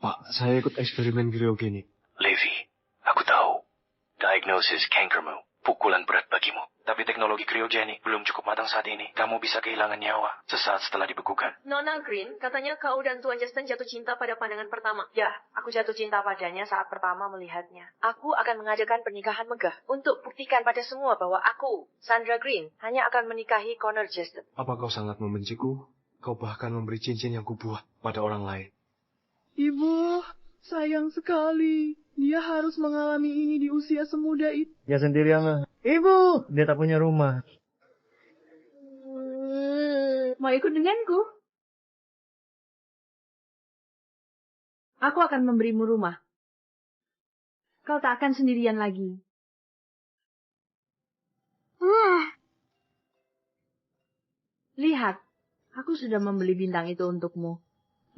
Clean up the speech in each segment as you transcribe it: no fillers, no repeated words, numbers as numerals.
Pak, saya ikut eksperimen kriogenik. Levi, aku tahu. Diagnosis kankermu, pukulan berat bagimu. Tapi teknologi kriogenik belum cukup matang saat ini. Kamu bisa kehilangan nyawa sesaat setelah dibekukan. Nona Green, katanya kau dan Tuan Justin jatuh cinta pada pandangan pertama. Ya, aku jatuh cinta padanya saat pertama melihatnya. Aku akan mengadakan pernikahan megah untuk buktikan pada semua bahwa aku, Sandra Green, hanya akan menikahi Connor Justin. Apa kau sangat membenciku? Kau bahkan memberi cincin yang kubuat pada orang lain. Ibu, sayang sekali. Dia harus mengalami ini di usia semuda itu. Ya sendirian lah. Ibu, dia tak punya rumah. Mau ikut denganku? Aku akan memberimu rumah. Kau tak akan sendirian lagi. Lihat, aku sudah membeli bintang itu untukmu.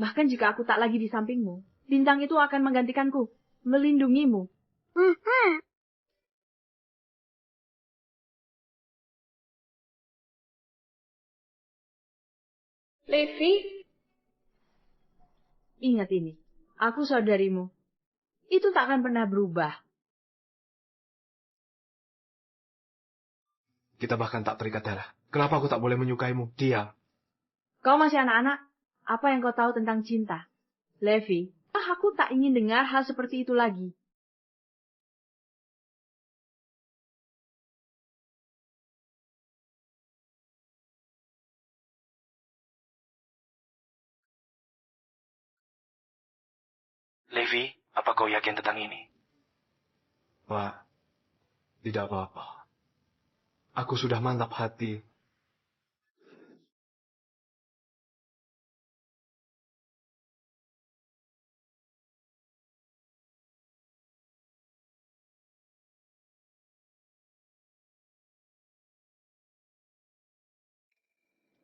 Bahkan jika aku tak lagi di sampingmu, bintang itu akan menggantikanku, melindungimu. Levi? Ingat ini, aku saudarimu. Itu tak akan pernah berubah. Kita bahkan tak terikat darah. Kenapa aku tak boleh menyukaimu? Dia. Kau masih anak-anak. Apa yang kau tahu tentang cinta? Levi, aku tak ingin dengar hal seperti itu lagi. Levi, apa kau yakin tentang ini? Pak, tidak apa-apa. Aku sudah mantap hati.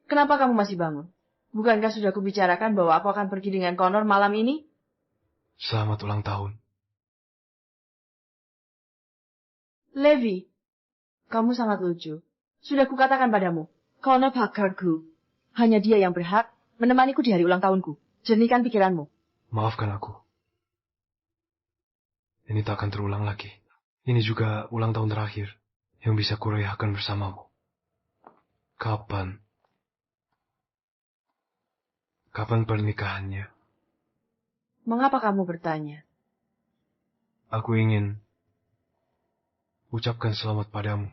Kenapa kamu masih bangun? Bukankah sudah kubicarakan bahwa aku akan pergi dengan Connor malam ini? Selamat ulang tahun. Levi, kamu sangat lucu. Sudah kukatakan padamu, Connor pakarku. Hanya dia yang berhak menemaniku di hari ulang tahunku. Jernihkan pikiranmu. Maafkan aku. Ini tak akan terulang lagi. Ini juga ulang tahun terakhir yang bisa kurayakan bersamamu. Kapan? Kapan pernikahannya? Mengapa kamu bertanya? Aku ingin ucapkan selamat padamu.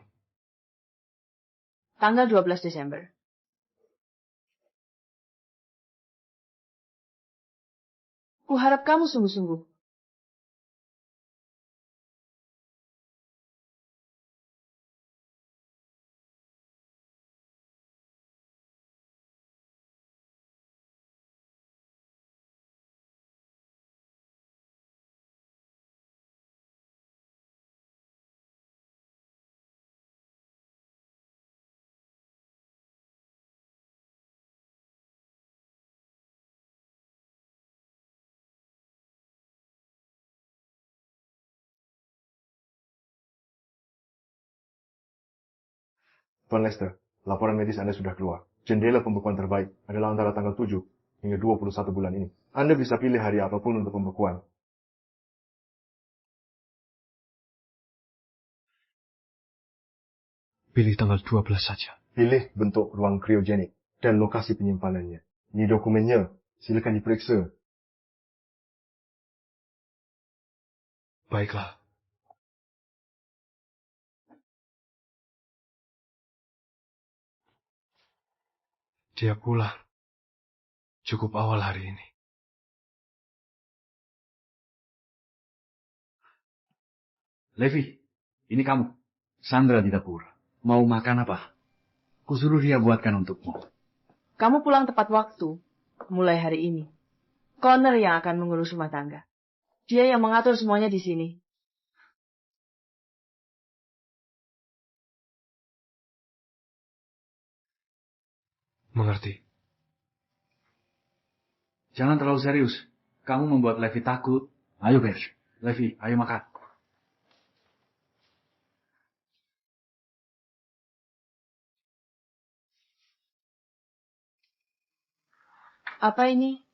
Tanggal 12 Desember. Kuharap kamu sungguh-sungguh. Tuan Lester, laporan medis Anda sudah keluar. Jendela pembekuan terbaik adalah antara tanggal 7 hingga 21 bulan ini. Anda bisa pilih hari apapun untuk pembekuan. Pilih tanggal 12 saja. Pilih bentuk ruang kriogenik dan lokasi penyimpanannya. Ini dokumennya. Silakan diperiksa. Baiklah. Dia pulang. Cukup awal hari ini. Levi, ini kamu. Sandra di dapur. Mau makan apa? Kusuruh dia buatkan untukmu. Kamu pulang tepat waktu. Mulai hari ini. Connor yang akan mengurus rumah tangga. Dia yang mengatur semuanya di sini. Mengerti. Jangan terlalu serius. Kamu membuat Levi takut. Ayo, Besh. Levi, ayo makan. Apa ini?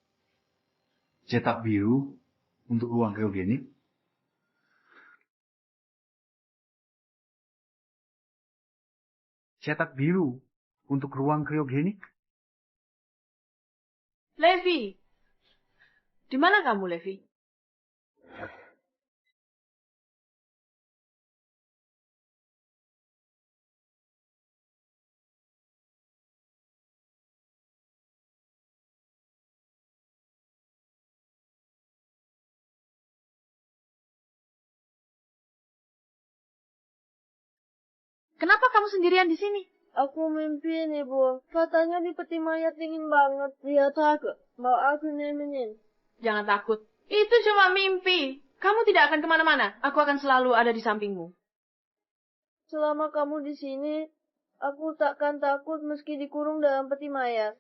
Cetak biru untuk ruang kriogenik. Cetak biru untuk ruang kriogenik. Levi! Di mana kamu, Levi? Kenapa kamu sendirian di sini? Aku mimpi, Ibu. Katanya di peti mayat dingin banget. Dia takut. Mau aku nemenin. Jangan takut. Itu cuma mimpi. Kamu tidak akan kemana-mana. Aku akan selalu ada di sampingmu. Selama kamu di sini, aku takkan takut meski dikurung dalam peti mayat.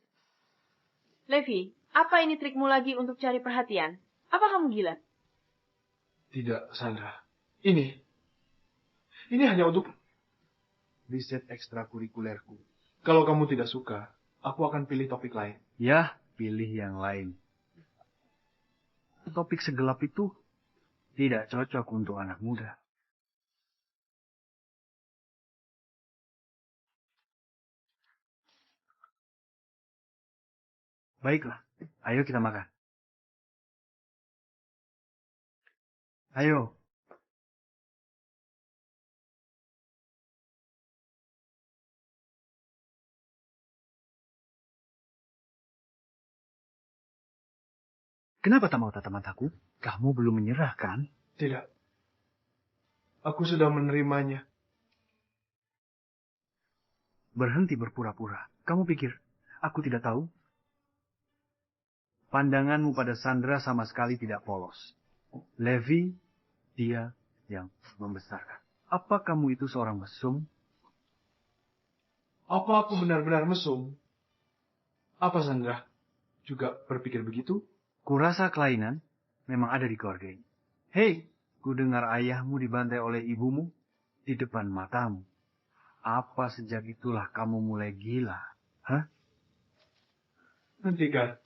Levi, apa ini trikmu lagi untuk cari perhatian? Apa kamu gila? Tidak, Sandra. Ini hanya untuk riset ekstrakurikulerku. Kalau kamu tidak suka, aku akan pilih topik lain. Ya, pilih yang lain. Topik segelap itu tidak cocok untuk anak muda. Baiklah, ayo kita makan. Ayo. Kenapa tak mau tatap mataku? Kamu belum menyerah, kan? Tidak. Aku sudah menerimanya. Berhenti berpura-pura. Kamu pikir aku tidak tahu? Pandanganmu pada Sandra sama sekali tidak polos. Levi, dia yang membesarkan. Apa kamu itu seorang mesum? Apa aku benar-benar mesum? Apa Sandra juga berpikir begitu? Kurasa kelainan memang ada di keluarga ini. Hei, ku dengar ayahmu dibantai oleh ibumu di depan matamu. Apa sejak itulah kamu mulai gila? Hah? Hentikan.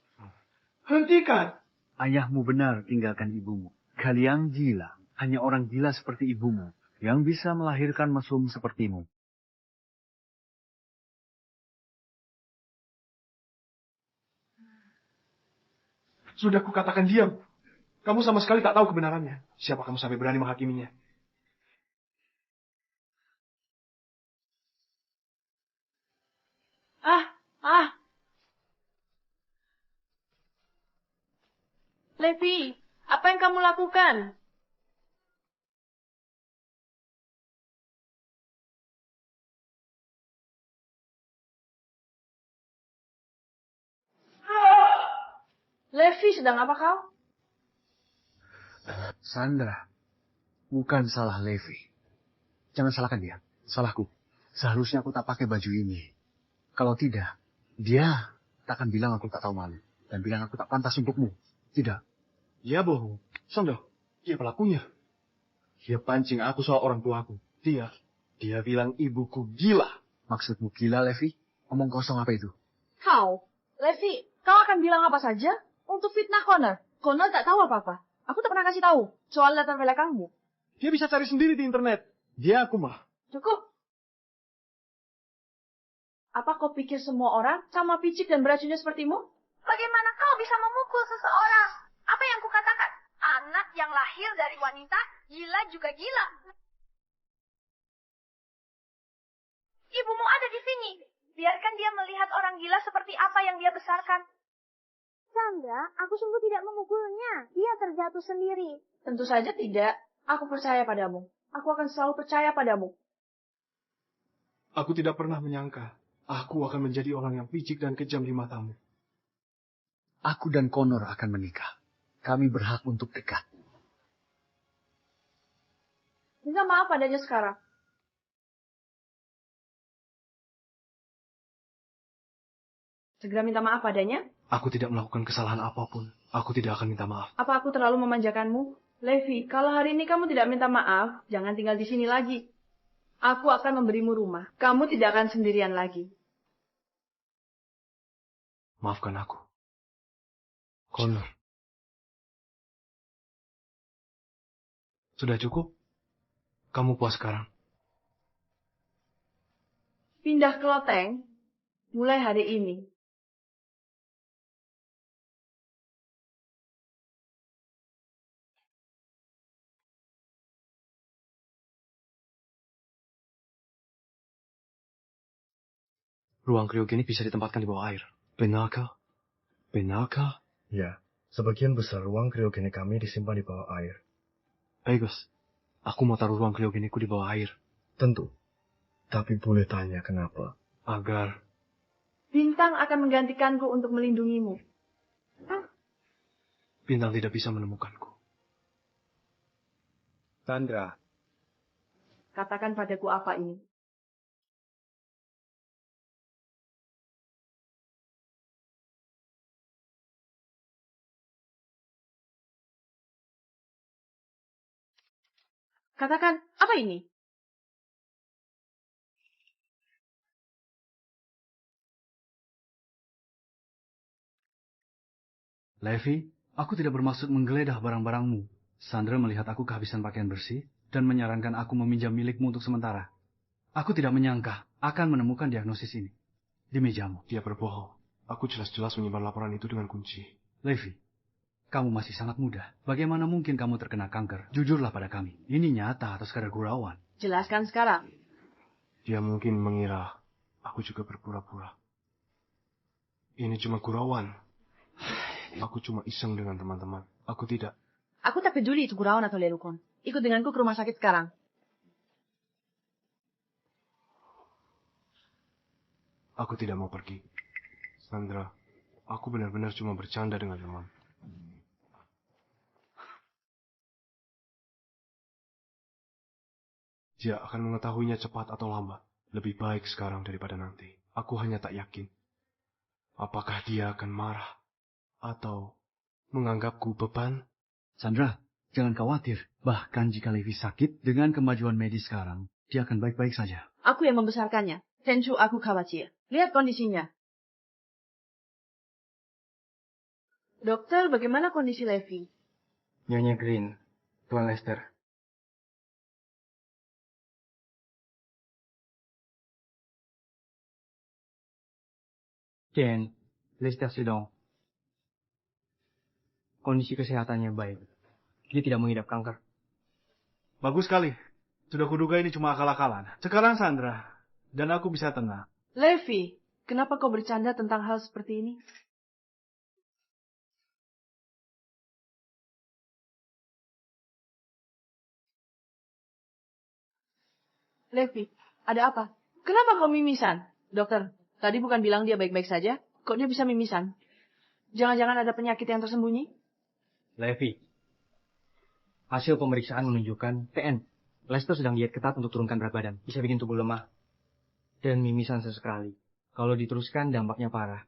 Hentikan! Ayahmu benar tinggalkan ibumu. Kalian gila. Hanya orang gila seperti ibumu yang bisa melahirkan mesum sepertimu. Sudah kukatakan diam. Kamu sama sekali tak tahu kebenarannya. Siapa kamu sampai berani menghakiminya? Levi, apa yang kamu lakukan? Levi, sedang apa kau? Sandra, bukan salah Levi. Jangan salahkan dia. Salahku. Seharusnya aku tak pakai baju ini. Kalau tidak, dia tak akan bilang aku tak tahu malu. Dan bilang aku tak pantas untukmu. Tidak. Dia bohong. Sandra, dia pelakunya. Dia pancing aku soal orang tuaku. Dia bilang ibuku gila. Maksudmu gila, Levi? Omong kosong apa itu? Kau, Levi, kau akan bilang apa saja untuk fitnah Connor. Connor tak tahu apa-apa. Aku tak pernah kasih tahu soal latar belakangmu. Dia bisa cari sendiri di internet. Dia aku mah. Cukup. Apa kau pikir semua orang sama picik dan beracunnya sepertimu? Bagaimana kau bisa memukul seseorang? Apa yang kukatakan? Anak yang lahir dari wanita, gila juga gila. Ibumu ada di sini. Biarkan dia melihat orang gila seperti apa yang dia besarkan. Sandra, aku sungguh tidak memukulnya. Dia terjatuh sendiri. Tentu saja tidak. Aku percaya padamu. Aku akan selalu percaya padamu. Aku tidak pernah menyangka aku akan menjadi orang yang picik dan kejam di matamu. Aku dan Connor akan menikah. Kami berhak untuk dekat. Minta maaf padanya sekarang. Segera minta maaf padanya. Aku tidak melakukan kesalahan apapun. Aku tidak akan minta maaf. Apa aku terlalu memanjakanmu? Levi, kalau hari ini kamu tidak minta maaf, jangan tinggal di sini lagi. Aku akan memberimu rumah. Kamu tidak akan sendirian lagi. Maafkan aku. Connor. Sudah cukup? Kamu puas sekarang? Pindah ke loteng mulai hari ini. Ruang kriogenik bisa ditempatkan di bawah air. Benarkah? Benarkah? Ya, sebagian besar ruang kriogenik kami disimpan di bawah air. Bagus. Aku mau taruh ruang kriogenikku di bawah air. Tentu. Tapi boleh tanya kenapa? Agar Bintang akan menggantikanku untuk melindungimu. bintang tidak bisa menemukanku. Sandra, Katakan padaku apa ini. Katakan, apa ini? Levi, aku tidak bermaksud menggeledah barang-barangmu. Sandra melihat aku kehabisan pakaian bersih dan menyarankan aku meminjam milikmu untuk sementara. Aku tidak menyangka akan menemukan diagnosis ini di mejamu. Dia berbohong. Aku jelas-jelas menyimpan laporan itu dengan kunci. Levi, kamu masih sangat muda. Bagaimana mungkin kamu terkena kanker? Jujurlah pada kami. Ini nyata atau sekadar gurauan? Jelaskan sekarang. Dia mungkin mengira aku juga berpura-pura. Ini cuma gurauan. Aku cuma iseng dengan teman-teman. Aku tidak. Aku tak peduli itu gurauan atau lelukon. Ikut denganku ke rumah sakit sekarang. Aku tidak mau pergi. Sandra, aku benar-benar cuma bercanda dengan teman. Dia akan mengetahuinya cepat atau lambat. Lebih baik sekarang daripada nanti. Aku hanya tak yakin. Apakah dia akan marah? Atau menganggapku beban? Sandra, jangan khawatir. Bahkan jika Levi sakit, dengan kemajuan medis sekarang, dia akan baik-baik saja. Aku yang membesarkannya. Tentu aku khawatir. Lihat kondisinya. Dokter, bagaimana kondisi Levi? Nyonya Green, Tuan Lester. Jen, Lester sedang. Kondisi kesehatannya baik. Dia tidak mengidap kanker. Bagus sekali. Sudah kuduga ini cuma akal-akalan. Sekarang Sandra, dan aku bisa tenang. Levi, kenapa kau bercanda tentang hal seperti ini? Levi, ada apa? Kenapa kau mimisan? Dokter, tadi bukan bilang dia baik-baik saja? Kok dia bisa mimisan? Jangan-jangan ada penyakit yang tersembunyi? Levi, hasil pemeriksaan menunjukkan TN. Lester sedang diet ketat untuk turunkan berat badan. Bisa bikin tubuh lemah. Dan mimisan sesekali. Kalau diteruskan dampaknya parah.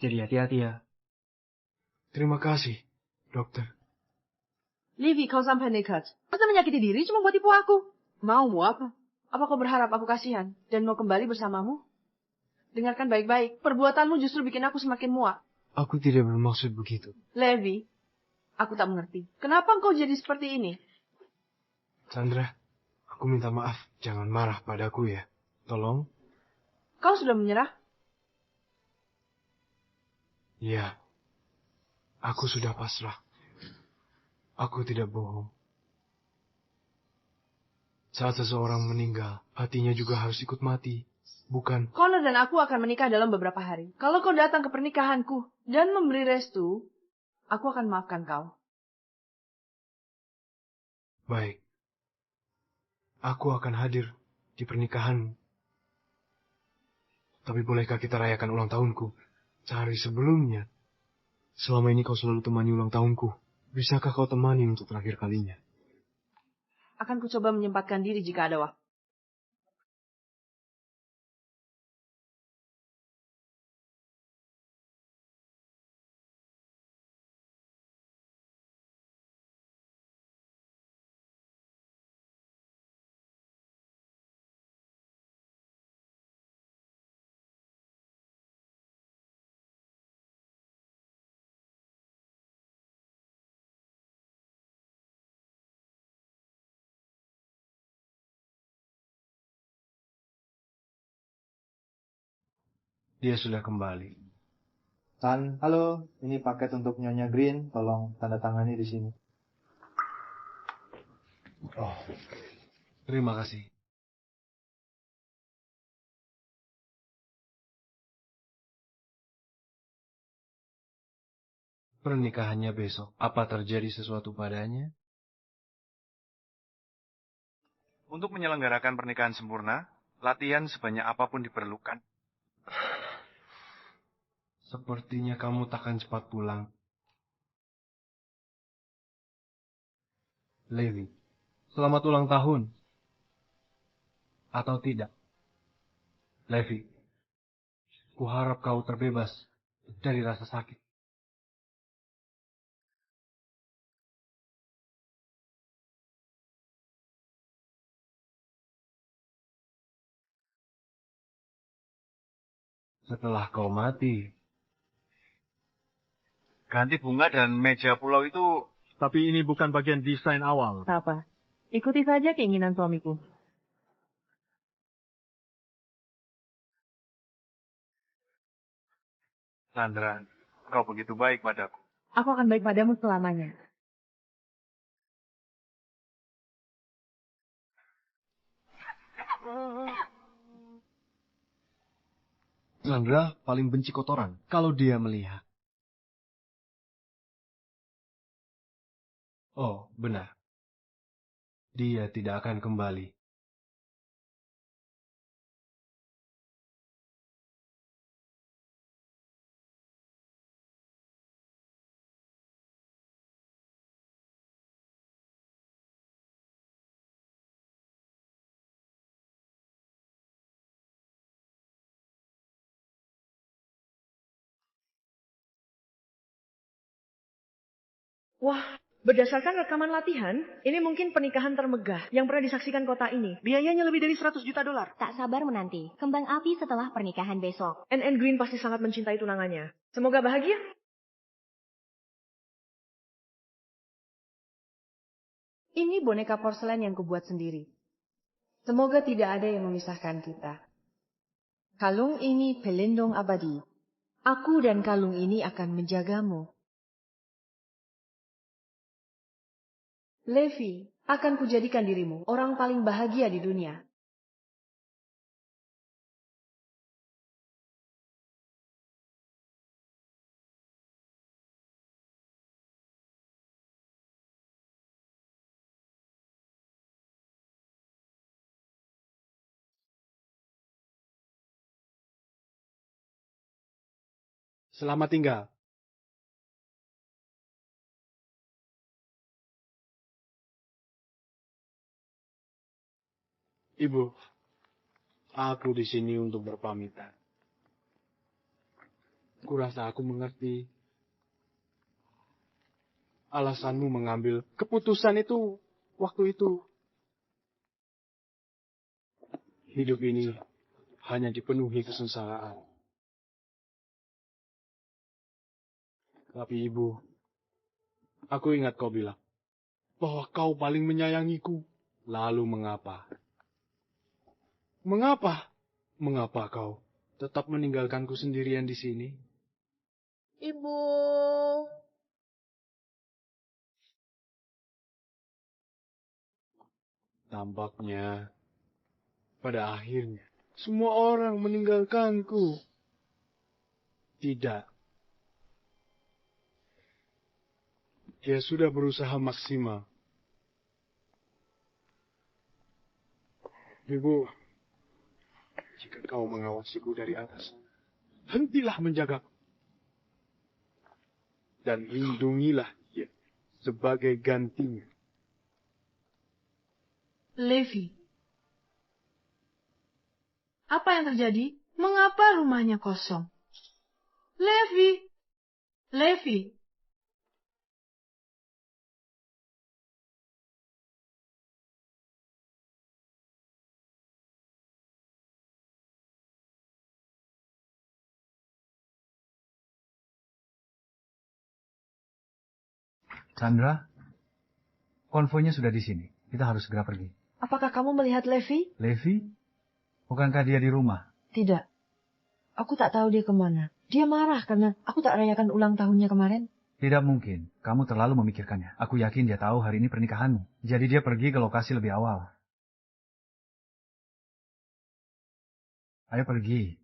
Jadi hati-hati ya. Terima kasih, dokter. Levi, kau sampai nekat. Masa menyakiti diri cuma buat tipu aku? Mau apa? Apa kau berharap aku kasihan dan mau kembali bersamamu? Dengarkan baik-baik. Perbuatanmu justru bikin aku semakin muak. Aku tidak bermaksud begitu. Levi, aku tak mengerti. Kenapa kau jadi seperti ini? Sandra, aku minta maaf. Jangan marah padaku ya. Tolong. Kau sudah menyerah? Ya. Aku sudah pasrah. Aku tidak bohong. Saat seseorang meninggal, hatinya juga harus ikut mati. Bukan. Connor dan aku akan menikah dalam beberapa hari. Kalau kau datang ke pernikahanku dan memberi restu, aku akan maafkan kau. Baik. Aku akan hadir di pernikahanmu. Tapi bolehkah kita rayakan ulang tahunku sehari sebelumnya? Selama ini kau selalu temani ulang tahunku. Bisakah kau temani untuk terakhir kalinya? Akan ku coba menyempatkan diri jika ada waktu. Dia sudah kembali. Tan, halo. Ini paket untuk Nyonya Green. Tolong tanda tangani di sini. Oh, terima kasih. Pernikahannya besok. Apa terjadi sesuatu padanya? Untuk menyelenggarakan pernikahan sempurna, latihan sebanyak apapun diperlukan. Sepertinya kamu takkan cepat pulang. Levi, selamat ulang tahun. Atau tidak? Levi, kuharap kau terbebas dari rasa sakit. Setelah kau mati. Ganti bunga dan meja pulau itu... Tapi ini bukan bagian desain awal. Apa? Ikuti saja keinginan suamiku. Sandra, kau begitu baik padaku. Aku akan baik padamu selamanya. Sandra paling benci kotoran kalau dia melihat. Oh, benar. Dia tidak akan kembali. Wah, berdasarkan rekaman latihan, ini mungkin pernikahan termegah yang pernah disaksikan kota ini. Biayanya lebih dari 100 juta dolar. Tak sabar menanti kembang api setelah pernikahan besok. NN Green pasti sangat mencintai tunangannya. Semoga bahagia. Ini boneka porselen yang kubuat sendiri. Semoga tidak ada yang memisahkan kita. Kalung ini pelindung abadi. Aku dan kalung ini akan menjagamu. Levi, akan kujadikan dirimu orang paling bahagia di dunia. Selamat tinggal. Ibu, aku di sini untuk berpamitan. Kurasa aku mengerti alasanmu mengambil keputusan itu waktu itu. Hidup ini hanya dipenuhi kesengsaraan. Tapi ibu, aku ingat kau bilang bahwa kau paling menyayangiku. Lalu mengapa? Mengapa? Mengapa kau tetap meninggalkanku sendirian di sini? Ibu. Tampaknya pada akhirnya semua orang meninggalkanku. Tidak. Dia sudah berusaha maksimal. Ibu, jika kau mengawasiku dari atas, hentilah menjagaku. Dan lindungilah dia sebagai gantinya. Levi, apa yang terjadi? Mengapa rumahnya kosong? Levi, Levi. Sandra, konvoinya sudah di sini. Kita harus segera pergi. Apakah kamu melihat Levi? Levi? Bukankah dia di rumah? Tidak. Aku tak tahu dia kemana. Dia marah karena aku tak rayakan ulang tahunnya kemarin. Tidak mungkin. Kamu terlalu memikirkannya. Aku yakin dia tahu hari ini pernikahanmu. Jadi dia pergi ke lokasi lebih awal. Ayo pergi.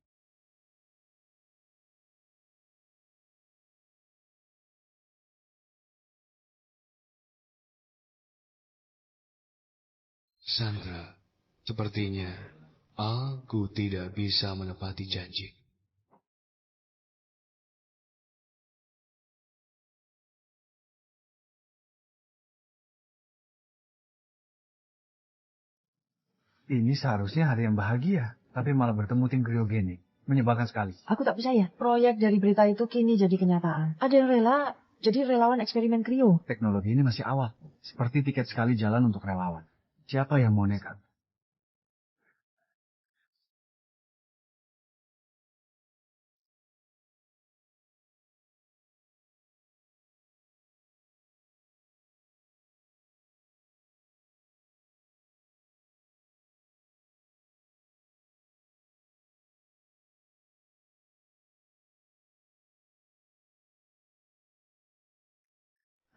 Sandra, sepertinya aku tidak bisa menepati janji. Ini seharusnya hari yang bahagia, tapi malah bertemu tim kriogenik. Menyebalkan sekali. Aku tak percaya. Proyek dari berita itu kini jadi kenyataan. Ada yang rela jadi relawan eksperimen krio. Teknologi ini masih awal. Seperti tiket sekali jalan untuk relawan. Siapa yang mau nekat?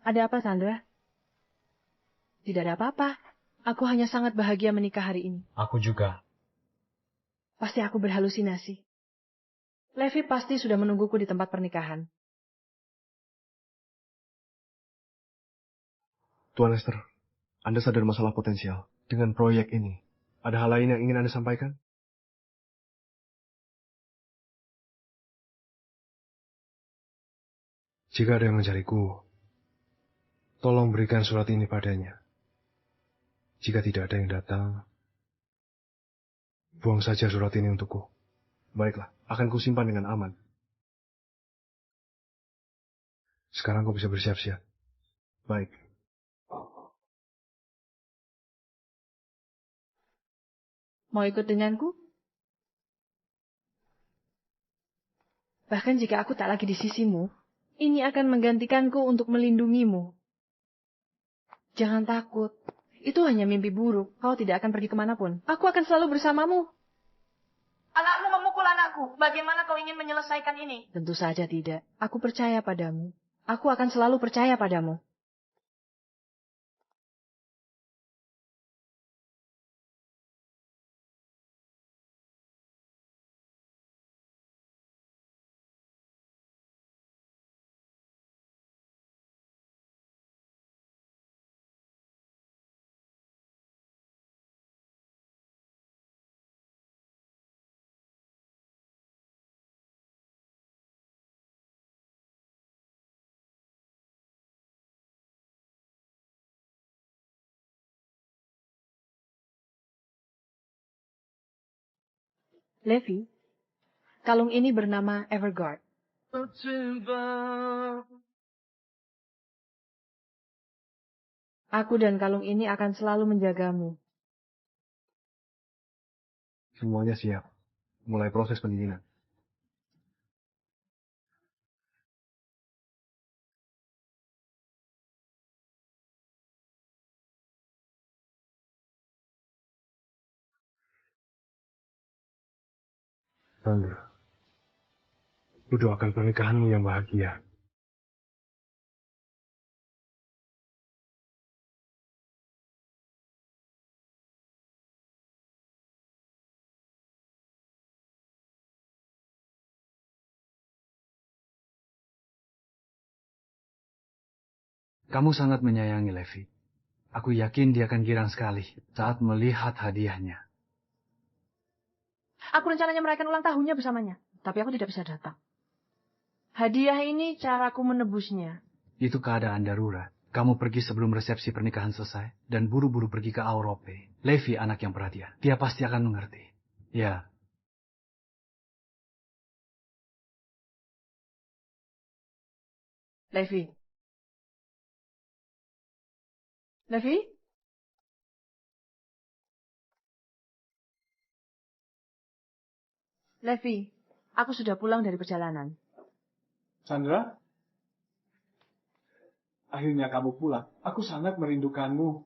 Ada apa, Sandra? Tidak ada apa-apa. Aku hanya sangat bahagia menikah hari ini. Aku juga. Pasti aku berhalusinasi. Levi pasti sudah menungguku di tempat pernikahan. Tuan Lester, Anda sadar masalah potensial. Dengan proyek ini, ada hal lain yang ingin Anda sampaikan? Jika ada yang mencariku, tolong berikan surat ini padanya. Jika tidak ada yang datang, buang saja surat ini untukku. Baiklah, akan kusimpan dengan aman. Sekarang kau bisa bersiap-siap. Baik. Mau ikut denganku? Bahkan jika aku tak lagi di sisimu, ini akan menggantikanku untuk melindungimu. Jangan takut. Itu hanya mimpi buruk. Kau tidak akan pergi kemanapun. Aku akan selalu bersamamu. Anakmu memukul anakku. Bagaimana kau ingin menyelesaikan ini? Tentu saja tidak. Aku percaya padamu. Aku akan selalu percaya padamu. Levi, kalung ini bernama Everguard. Aku dan kalung ini akan selalu menjagamu. Semuanya siap. Mulai proses pendinginan. Sandra, ku doakan pernikahanmu yang bahagia. Kamu sangat menyayangi Levi. Aku yakin dia akan girang sekali saat melihat hadiahnya. Aku rencananya merayakan ulang tahunnya bersamanya. Tapi aku tidak bisa datang. Hadiah ini caraku menebusnya. Itu keadaan darurat. Kamu pergi sebelum resepsi pernikahan selesai dan buru-buru pergi ke Aurope. Levi anak yang perhatian. Dia pasti akan mengerti. Ya. Levi. Levi? Levi, aku sudah pulang dari perjalanan. Sandra? Akhirnya kamu pulang. Aku sangat merindukanmu.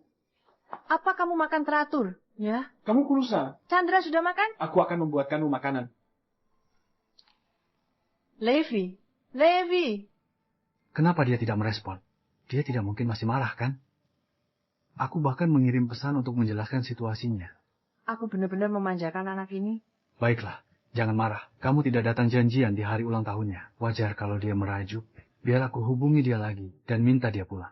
Apa kamu makan teratur? Ya. Kamu kurusa. Chandra sudah makan? Aku akan membuatkanmu makanan. Levi. Levi. Kenapa dia tidak merespon? Dia tidak mungkin masih marah, kan? Aku bahkan mengirim pesan untuk menjelaskan situasinya. Aku benar-benar memanjakan anak ini. Baiklah, jangan marah. Kamu tidak datang janjian di hari ulang tahunnya. Wajar kalau dia merajuk. Biar aku hubungi dia lagi dan minta dia pulang.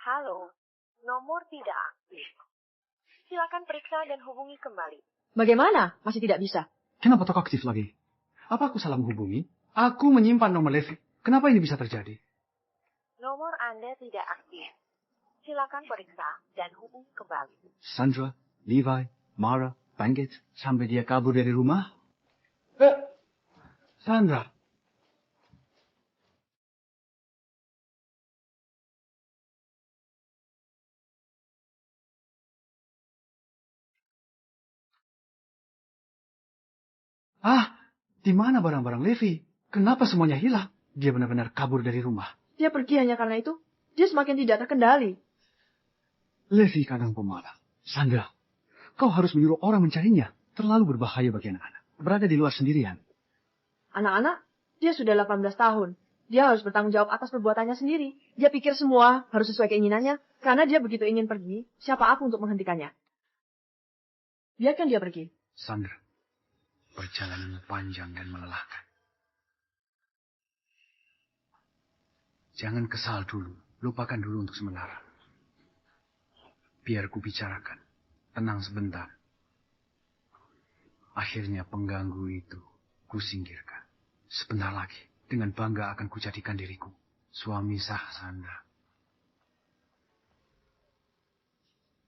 Halo, nomor tidak aktif. Silakan periksa dan hubungi kembali. Bagaimana? Masih tidak bisa? Kenapa tok aktif lagi? Apa aku salah menghubungi? Aku menyimpan nomor Levi. Kenapa ini bisa terjadi? Nomor Anda tidak aktif. Silakan periksa dan hubungi kembali. Sandra, Levi, Mara, Bankett, sampai dia kabur dari rumah? Sandra. Di mana barang-barang Levi? Kenapa semuanya hilang? Dia benar-benar kabur dari rumah. Dia pergi hanya karena itu. Dia semakin tidak terkendali. Levi kadang pemalas. Sandra, kau harus menyuruh orang mencarinya. Terlalu berbahaya bagi anak-anak. Berada di luar sendirian. Anak-anak, dia sudah 18 tahun. Dia harus bertanggung jawab atas perbuatannya sendiri. Dia pikir semua harus sesuai keinginannya. Karena dia begitu ingin pergi, siapa aku untuk menghentikannya? Biarkan dia pergi. Sandra, perjalananmu panjang dan melelahkan. Jangan kesal dulu. Lupakan dulu untuk sementara. Biar ku bicarakan. Tenang sebentar. Akhirnya pengganggu itu ku singkirkan. Sebentar lagi, dengan bangga akan kujadikan diriku suami sah Sandra.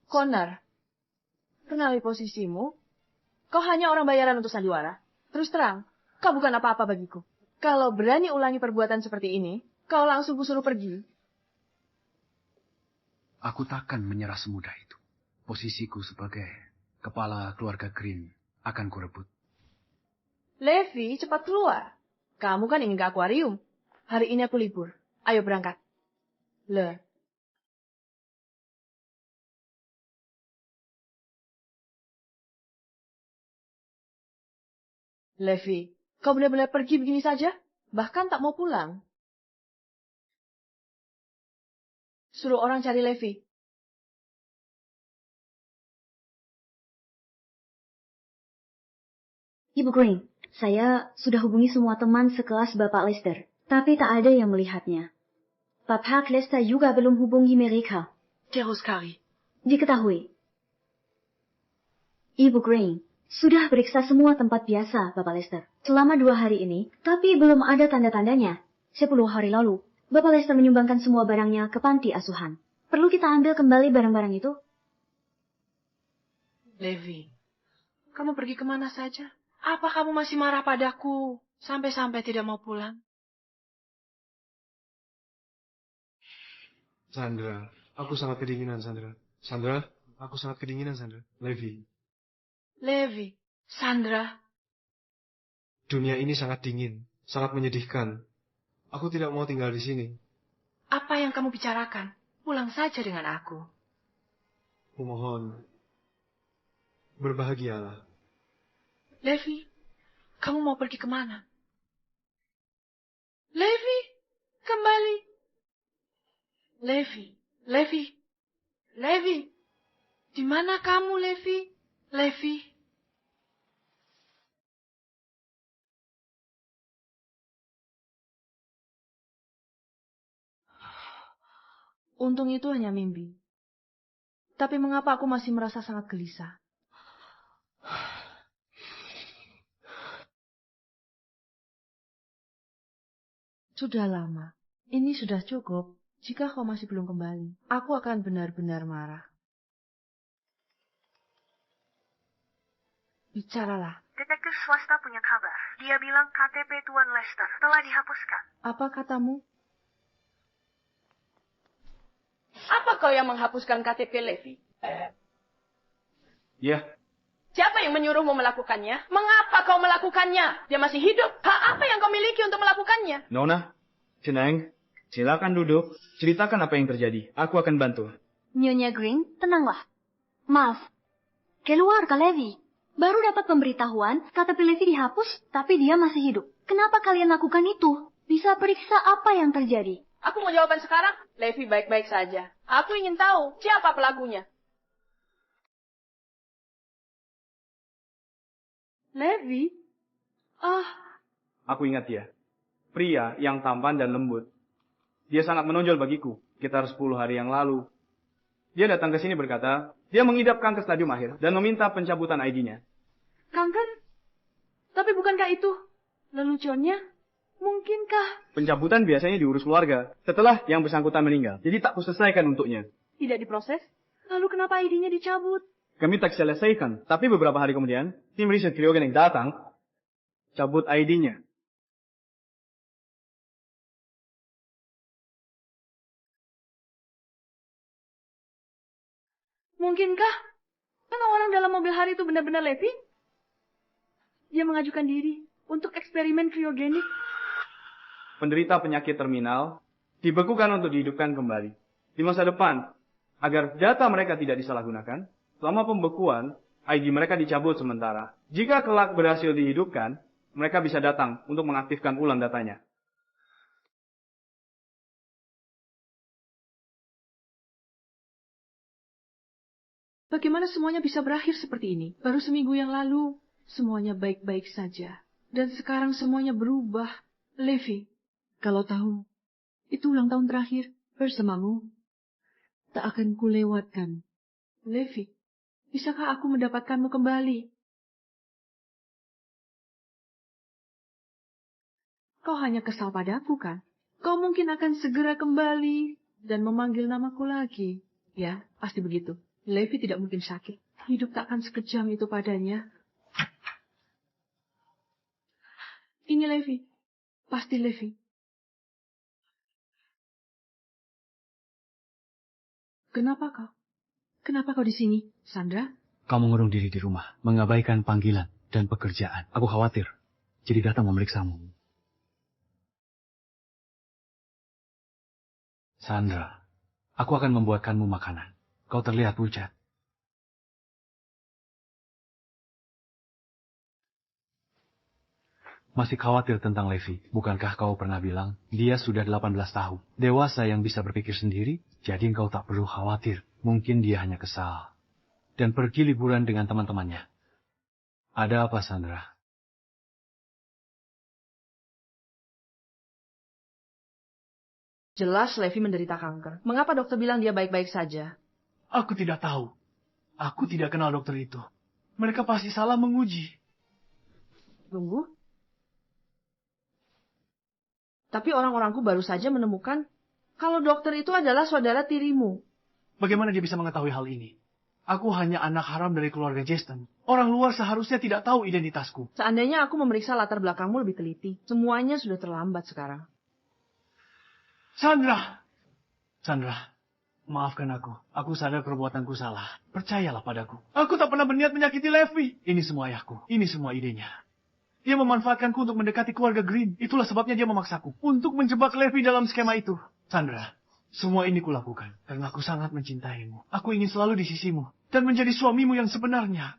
Connor, kenali posisimu. Kau hanya orang bayaran untuk sandiwara. Terus terang, kau bukan apa-apa bagiku. Kalau berani ulangi perbuatan seperti ini, kau langsung kusuruh pergi. Aku takkan menyerah semudah itu. Posisiku sebagai kepala keluarga Green akan kurebut. Levi, cepat keluar. Kamu kan ingin ke akuarium. Hari ini aku libur. Ayo berangkat. Levi, kau benar-benar pergi begini saja? Bahkan tak mau pulang. Suruh orang cari Levi. Ibu Green, saya sudah hubungi semua teman sekelas Bapak Lester, tapi tak ada yang melihatnya. Bapak Lester juga belum hubungi mereka. Jauh sekali. Diketahui. Ibu Green, sudah periksa semua tempat biasa, Bapak Lester. Selama 2 hari ini, tapi belum ada tanda-tandanya. 10 hari lalu, Bapak Lester menyumbangkan semua barangnya ke panti asuhan. Perlu kita ambil kembali barang-barang itu? Levi, kamu pergi kemana saja? Apa kamu masih marah padaku? Sampai-sampai tidak mau pulang? Sandra, aku sangat kedinginan, Sandra. Sandra, aku sangat kedinginan, Sandra. Levi, Sandra. Dunia ini sangat dingin, sangat menyedihkan. Aku tidak mau tinggal di sini. Apa yang kamu bicarakan? Pulang saja dengan aku. Kumohon, berbahagialah. Levi, kamu mau pergi kemana? Levi, kembali. Levi. Di mana kamu, Levi? Levi. Untung itu hanya mimpi. Tapi mengapa aku masih merasa sangat gelisah? Sudah lama. Ini sudah cukup. Jika kau masih belum kembali, aku akan benar-benar marah. Bicaralah. Detektif swasta punya kabar. Dia bilang KTP Tuan Lester telah dihapuskan. Apa katamu? Apa kau yang menghapuskan KTP Levi? Ya. Siapa yang menyuruhmu melakukannya? Mengapa kau melakukannya? Dia masih hidup. Hak apa yang kau miliki untuk melakukannya? Nona, Ceneng, silakan duduk. Ceritakan apa yang terjadi. Aku akan bantu. Nyonya Green, tenanglah. Maaf. Keluar, Kak Levi. Baru dapat pemberitahuan, KTP Levi dihapus, tapi dia masih hidup. Kenapa kalian lakukan itu? Bisa periksa apa yang terjadi. Aku mau jawaban sekarang. Levi baik-baik saja. Aku ingin tahu siapa pelakunya. Levi? Aku ingat dia. Pria yang tampan dan lembut. Dia sangat menonjol bagiku. Sekitar 10 hari yang lalu. Dia datang ke sini berkata, dia mengidap kanker stadium akhir dan meminta pencabutan ID-nya. Kanker? Tapi bukankah itu leluconnya? Mungkinkah? Pencabutan biasanya diurus keluarga setelah yang bersangkutan meninggal. Jadi tak kuselesaikan untuknya. Tidak diproses? Lalu kenapa ID-nya dicabut? Kami tak selesaikan. Tapi beberapa hari kemudian, tim riset kriogenik datang, cabut ID-nya. Mungkinkah? Kan orang dalam mobil hari itu benar-benar Levi? Dia mengajukan diri untuk eksperimen kriogenik. Penderita penyakit terminal dibekukan untuk dihidupkan kembali di masa depan agar data mereka tidak disalahgunakan. Selama pembekuan, ID mereka dicabut sementara. Jika kelak berhasil dihidupkan, mereka bisa datang untuk mengaktifkan ulang datanya. Bagaimana semuanya bisa berakhir seperti ini? Baru seminggu yang lalu, semuanya baik-baik saja. Dan sekarang semuanya berubah. Levi, kalau tahu, itu ulang tahun terakhir bersamamu. Tak akan kulewatkan. Levi, bisakah aku mendapatkanmu kembali? Kau hanya kesal padaku, kan? Kau mungkin akan segera kembali dan memanggil namaku lagi. Ya, pasti begitu. Levi tidak mungkin sakit. Hidup tak akan sekejam itu padanya. Ini Levi. Pasti Levi. Kenapa kau? Kenapa kau di sini, Sandra? Kau mengurung diri di rumah, mengabaikan panggilan dan pekerjaan. Aku khawatir. Jadi datang memeriksamu. Sandra, aku akan membuatkanmu makanan. Kau terlihat pucat. Masih khawatir tentang Levi. Bukankah kau pernah bilang, dia sudah 18 tahun. Dewasa yang bisa berpikir sendiri, jadi engkau tak perlu khawatir. Mungkin dia hanya kesal. Dan pergi liburan dengan teman-temannya. Ada apa, Sandra? Jelas Levi menderita kanker. Mengapa dokter bilang dia baik-baik saja? Aku tidak tahu. Aku tidak kenal dokter itu. Mereka pasti salah menguji. Tunggu. Tapi orang-orangku baru saja menemukan kalau dokter itu adalah saudara tirimu. Bagaimana dia bisa mengetahui hal ini? Aku hanya anak haram dari keluarga Jason. Orang luar seharusnya tidak tahu identitasku. Seandainya aku memeriksa latar belakangmu lebih teliti, semuanya sudah terlambat sekarang. Sandra! Sandra, maafkan aku. Aku sadar perbuatanku salah. Percayalah padaku. Aku tak pernah berniat menyakiti Levi. Ini semua ayahku. Ini semua idenya. Dia memanfaatkanku untuk mendekati keluarga Green. Itulah sebabnya dia memaksaku untuk menjebak Levi dalam skema itu. Sandra, semua ini kulakukan karena aku sangat mencintaimu. Aku ingin selalu di sisimu dan menjadi suamimu yang sebenarnya.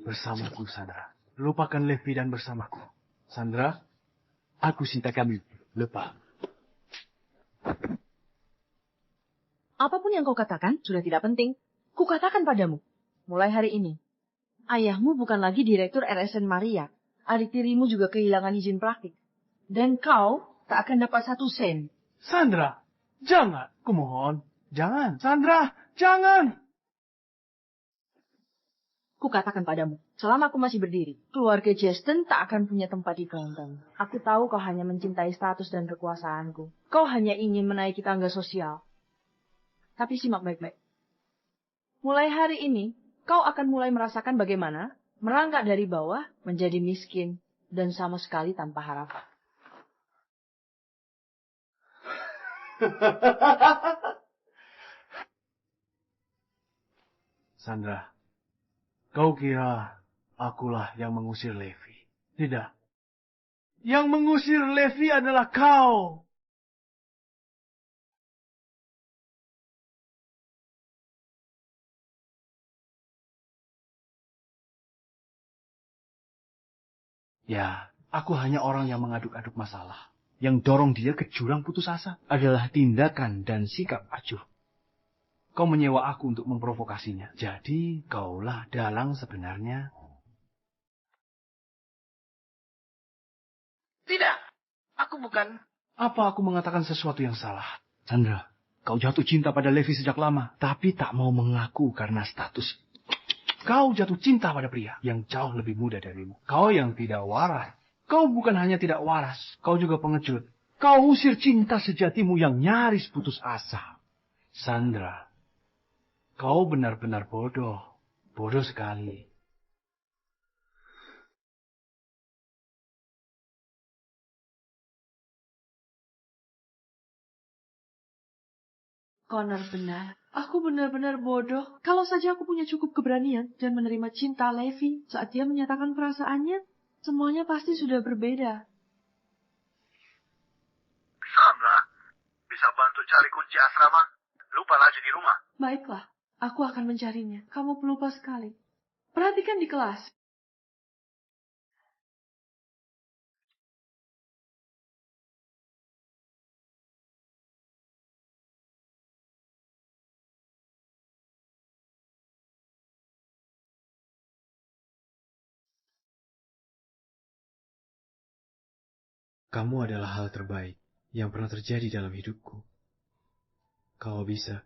Bersamaku, Sandra. Lupakan Levi dan bersamaku. Sandra, aku cinta kamu. Lupa. Apapun yang kau katakan sudah tidak penting. Kukatakan padamu, mulai hari ini, ayahmu bukan lagi direktur RSN Maria. Adik tirimu juga kehilangan izin praktik. Dan kau tak akan dapat 1 sen. Sandra, jangan. Kumohon, jangan. Sandra, jangan. Kukatakan padamu, selama aku masih berdiri, keluarga Justin tak akan punya tempat di kelenteng. Aku tahu kau hanya mencintai status dan kekuasaanku. Kau hanya ingin menaiki tangga sosial. Tapi simak baik-baik. Mulai hari ini, kau akan mulai merasakan bagaimana merangkak dari bawah menjadi miskin dan sama sekali tanpa harapan. Sandra, kau kira akulah yang mengusir Levi? Tidak. Yang mengusir Levi adalah kau. Ya, aku hanya orang yang mengaduk-aduk masalah. Yang dorong dia ke jurang putus asa adalah tindakan dan sikap acuh. Kau menyewa aku untuk memprovokasinya. Jadi, kaulah dalang sebenarnya. Tidak, aku bukan. Apa aku mengatakan sesuatu yang salah? Chandra, kau jatuh cinta pada Levi sejak lama, tapi tak mau mengaku karena status. Kau jatuh cinta pada pria yang jauh lebih muda darimu. Kau yang tidak waras. Kau bukan hanya tidak waras, kau juga pengecut. Kau usir cinta sejatimu yang nyaris putus asa. Sandra, kau benar-benar bodoh. Bodoh sekali. Connor benar. Aku benar-benar bodoh. Kalau saja aku punya cukup keberanian dan menerima cinta Levi saat dia menyatakan perasaannya, semuanya pasti sudah berbeda. Sandra, bisa bantu cari kunci asrama? Lupa lagi di rumah. Baiklah, aku akan mencarinya. Kamu pelupa sekali. Perhatikan di kelas. Kamu adalah hal terbaik yang pernah terjadi dalam hidupku. Kalau bisa,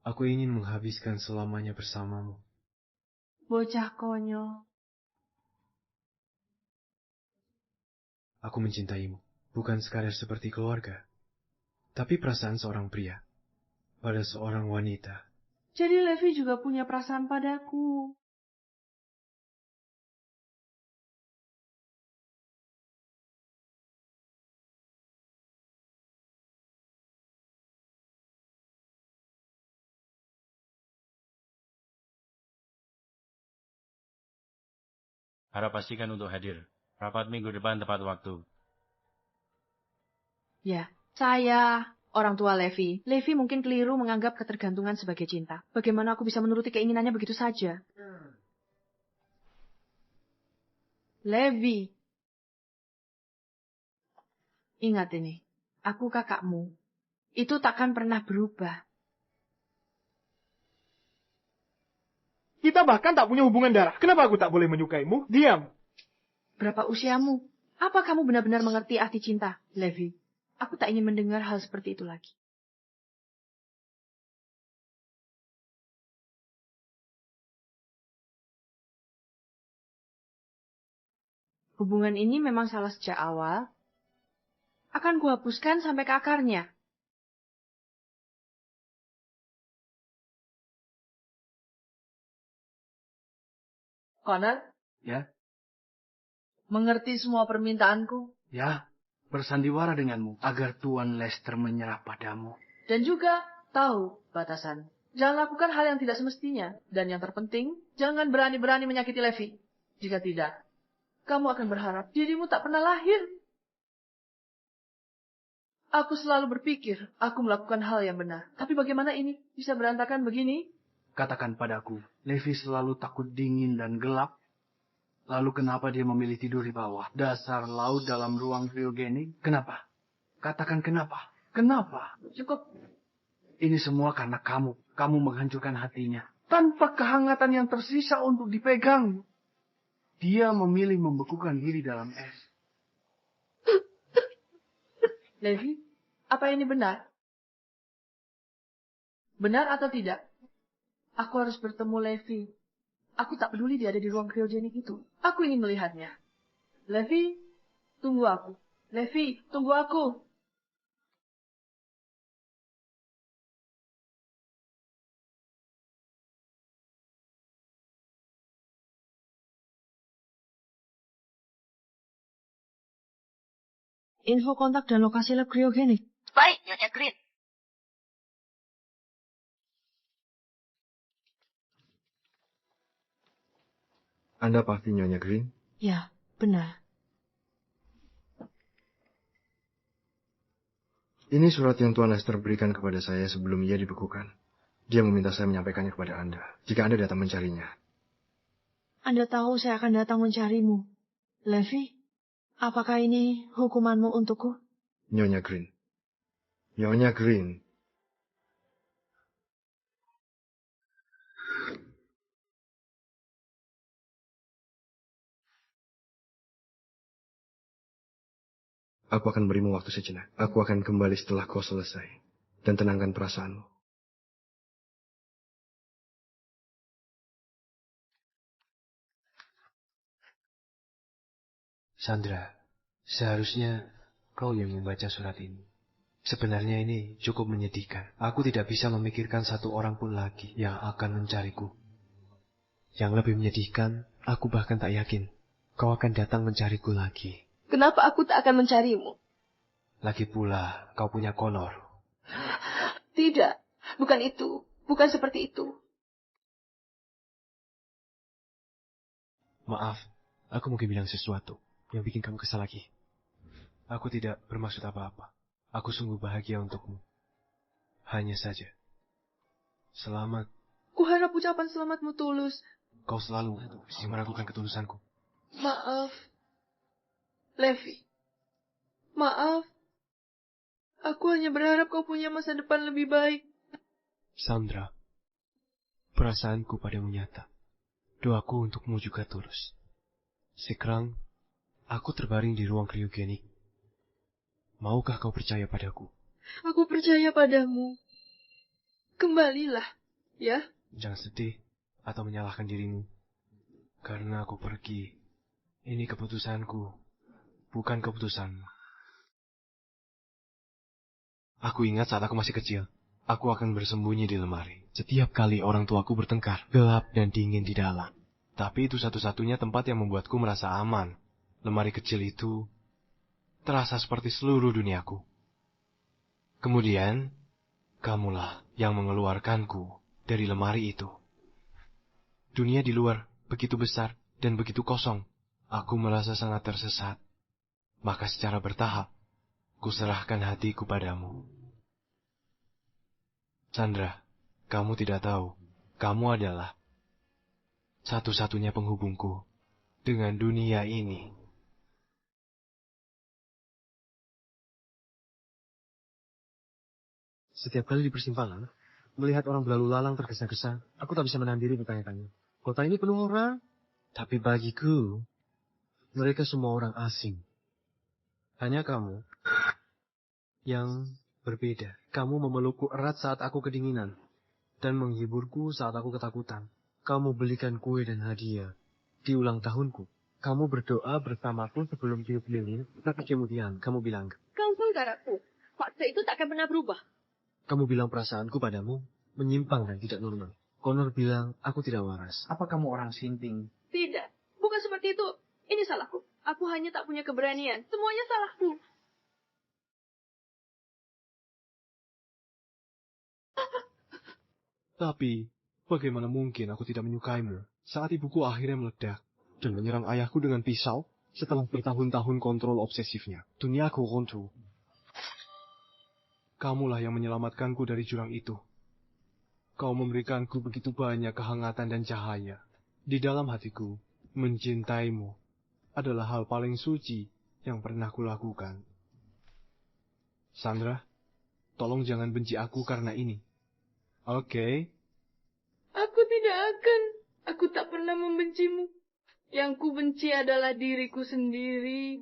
aku ingin menghabiskan selamanya bersamamu. Bocah konyol. Aku mencintaimu, bukan sekadar seperti keluarga, tapi perasaan seorang pria pada seorang wanita. Jadi Levi juga punya perasaan padaku. Harap pastikan untuk hadir. Rapat minggu depan tepat waktu. Ya, saya orang tua Levi. Levi mungkin keliru menganggap ketergantungan sebagai cinta. Bagaimana aku bisa menuruti keinginannya begitu saja? Levi. Ingat ini, aku kakakmu. Itu takkan pernah berubah. Kita bahkan tak punya hubungan darah. Kenapa aku tak boleh menyukaimu? Diam. Berapa usiamu? Apa kamu benar-benar mengerti arti cinta, Levi? Aku tak ingin mendengar hal seperti itu lagi. Hubungan ini memang salah sejak awal. Akan kuhapuskan sampai ke akarnya. Connor? Ya? Mengerti semua permintaanku? Ya, bersandiwara denganmu agar Tuan Lester menyerah padamu. Dan juga tahu batasan. Jangan lakukan hal yang tidak semestinya. Dan yang terpenting, jangan berani-berani menyakiti Levi. Jika tidak, kamu akan berharap dirimu tak pernah lahir. Aku selalu berpikir, aku melakukan hal yang benar. Tapi bagaimana ini bisa berantakan begini? Katakan padaku, Levi selalu takut dingin dan gelap. Lalu kenapa dia memilih tidur di bawah? Dasar laut dalam ruang kriogenik? Kenapa? Katakan kenapa? Kenapa? Cukup. Ini semua karena kamu. Kamu menghancurkan hatinya. Tanpa kehangatan yang tersisa untuk dipegang. Dia memilih membekukan diri dalam es. Levi, apa ini benar? Benar atau tidak? Aku harus bertemu Levi. Aku tak peduli dia ada di ruang kriogenik itu. Aku ingin melihatnya. Levi, tunggu aku. Levi, tunggu aku. Info kontak dan lokasi lab kriogenik. Baik, Nyonya Green. Anda pasti Nyonya Green? Ya, benar. Ini surat yang Tuan Lester berikan kepada saya sebelum ia dibekukan. Dia meminta saya menyampaikannya kepada Anda, jika Anda datang mencarinya. Anda tahu saya akan datang mencarimu. Levi, apakah ini hukumanmu untukku? Nyonya Green. Nyonya Green. Aku akan berimu waktu sejenak. Aku akan kembali setelah kau selesai. Dan tenangkan perasaanmu. Sandra, seharusnya kau yang membaca surat ini. Sebenarnya ini cukup menyedihkan. Aku tidak bisa memikirkan satu orang pun lagi yang akan mencariku. Yang lebih menyedihkan, aku bahkan tak yakin kau akan datang mencariku lagi. Kenapa aku tak akan mencarimu? Lagi pula, kau punya Connor. Tidak, bukan itu. Bukan seperti itu. Maaf, aku mungkin bilang sesuatu yang bikin kamu kesal lagi. Aku tidak bermaksud apa-apa. Aku sungguh bahagia untukmu. Hanya saja, selamat. Kuharap ucapan selamatmu tulus. Kau selalu bisa meragukan ketulusanku. Maaf. Levi. Maaf. Aku hanya berharap kau punya masa depan lebih baik. Sandra, perasaanku padamu nyata. Doaku untukmu juga tulus. Sekarang, aku terbaring di ruang kriogenik. Maukah kau percaya padaku? Aku percaya padamu. Kembalilah, ya? Jangan sedih atau menyalahkan dirimu. Karena aku pergi. Ini keputusanku, bukan keputusanmu. Aku ingat saat aku masih kecil, aku akan bersembunyi di lemari. Setiap kali orang tuaku bertengkar, gelap dan dingin di dalam. Tapi itu satu-satunya tempat yang membuatku merasa aman. Lemari kecil itu terasa seperti seluruh duniaku. Kemudian, kamulah yang mengeluarkanku dari lemari itu. Dunia di luar begitu besar dan begitu kosong. Aku merasa sangat tersesat. Maka secara bertahap, kuserahkan hatiku padamu. Sandra, kamu tidak tahu, kamu adalah satu-satunya penghubungku dengan dunia ini. Setiap kali di persimpangan, melihat orang berlalu lalang tergesa-gesa, aku tak bisa menahan diri bertanya-tanya. Kota ini penuh orang, tapi bagiku, mereka semua orang asing. Hanya kamu yang berbeda. Kamu memelukku erat saat aku kedinginan, dan menghiburku saat aku ketakutan. Kamu belikan kue dan hadiah di ulang tahunku. Kamu berdoa bersamaku sebelum tiup lilin, tapi kemudian kamu bilang, Kau saudaraku, fakta itu tak akan pernah berubah. Kamu bilang perasaanku padamu menyimpang dan tidak normal. Connor bilang aku tidak waras. Apa kamu orang sinting? Tidak, bukan seperti itu. Ini salahku. Aku hanya tak punya keberanian. Semuanya salahku. Tapi, bagaimana mungkin aku tidak menyukaimu saat ibuku akhirnya meledak dan menyerang ayahku dengan pisau setelah bertahun-tahun kontrol obsesifnya. Duniaku runtuh. Kamulah yang menyelamatkanku dari jurang itu. Kau memberikanku begitu banyak kehangatan dan cahaya. Di dalam hatiku, mencintaimu adalah hal paling suci yang pernah kulakukan. Sandra, tolong jangan benci aku karena ini. Oke? Aku tidak akan. Aku tak pernah membencimu. Yang ku benci adalah diriku sendiri.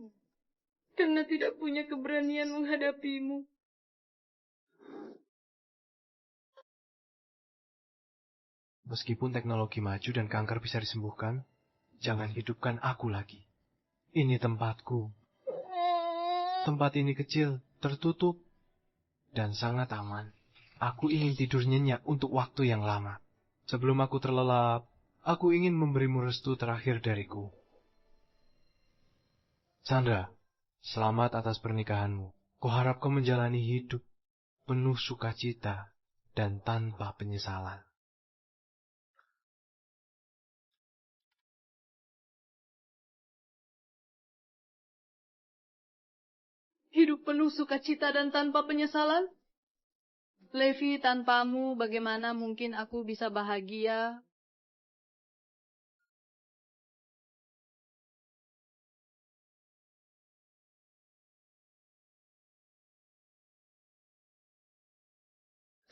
Karena tidak punya keberanian menghadapimu. Meskipun teknologi maju dan kanker bisa disembuhkan, jangan hidupkan aku lagi. Ini tempatku. Tempat ini kecil, tertutup, dan sangat aman. Aku ingin tidur nyenyak untuk waktu yang lama. Sebelum aku terlelap, aku ingin memberimu restu terakhir dariku. Sandra, selamat atas pernikahanmu. Kuharap kau menjalani hidup penuh sukacita dan tanpa penyesalan. Hidup penuh sukacita dan tanpa penyesalan? Levi, tanpamu bagaimana mungkin aku bisa bahagia?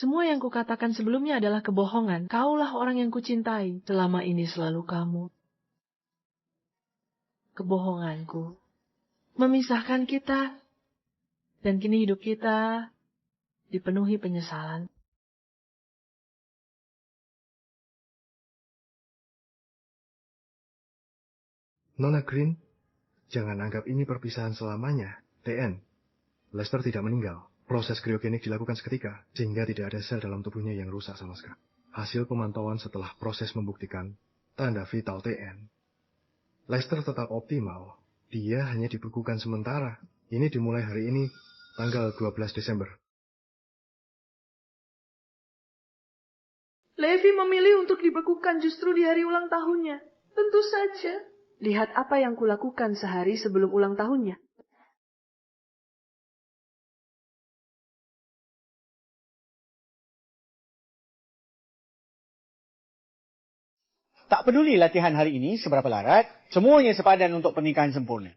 Semua yang kukatakan sebelumnya adalah kebohongan. Kaulah orang yang kucintai. Selama ini selalu kamu. Kebohonganku memisahkan kita. Dan kini hidup kita dipenuhi penyesalan. Nona Green, jangan anggap ini perpisahan selamanya. TN, Lester tidak meninggal. Proses kriogenik dilakukan seketika, sehingga tidak ada sel dalam tubuhnya yang rusak sama sekali. Hasil pemantauan setelah proses membuktikan tanda vital TN. Lester tetap optimal. Dia hanya dibekukan sementara. Ini dimulai hari ini, tanggal 12 Desember. Levi memilih untuk dibekukan justru di hari ulang tahunnya. Tentu saja. Lihat apa yang kulakukan sehari sebelum ulang tahunnya. Tak peduli latihan hari ini seberapa larat, semuanya sepadan untuk pernikahan sempurna.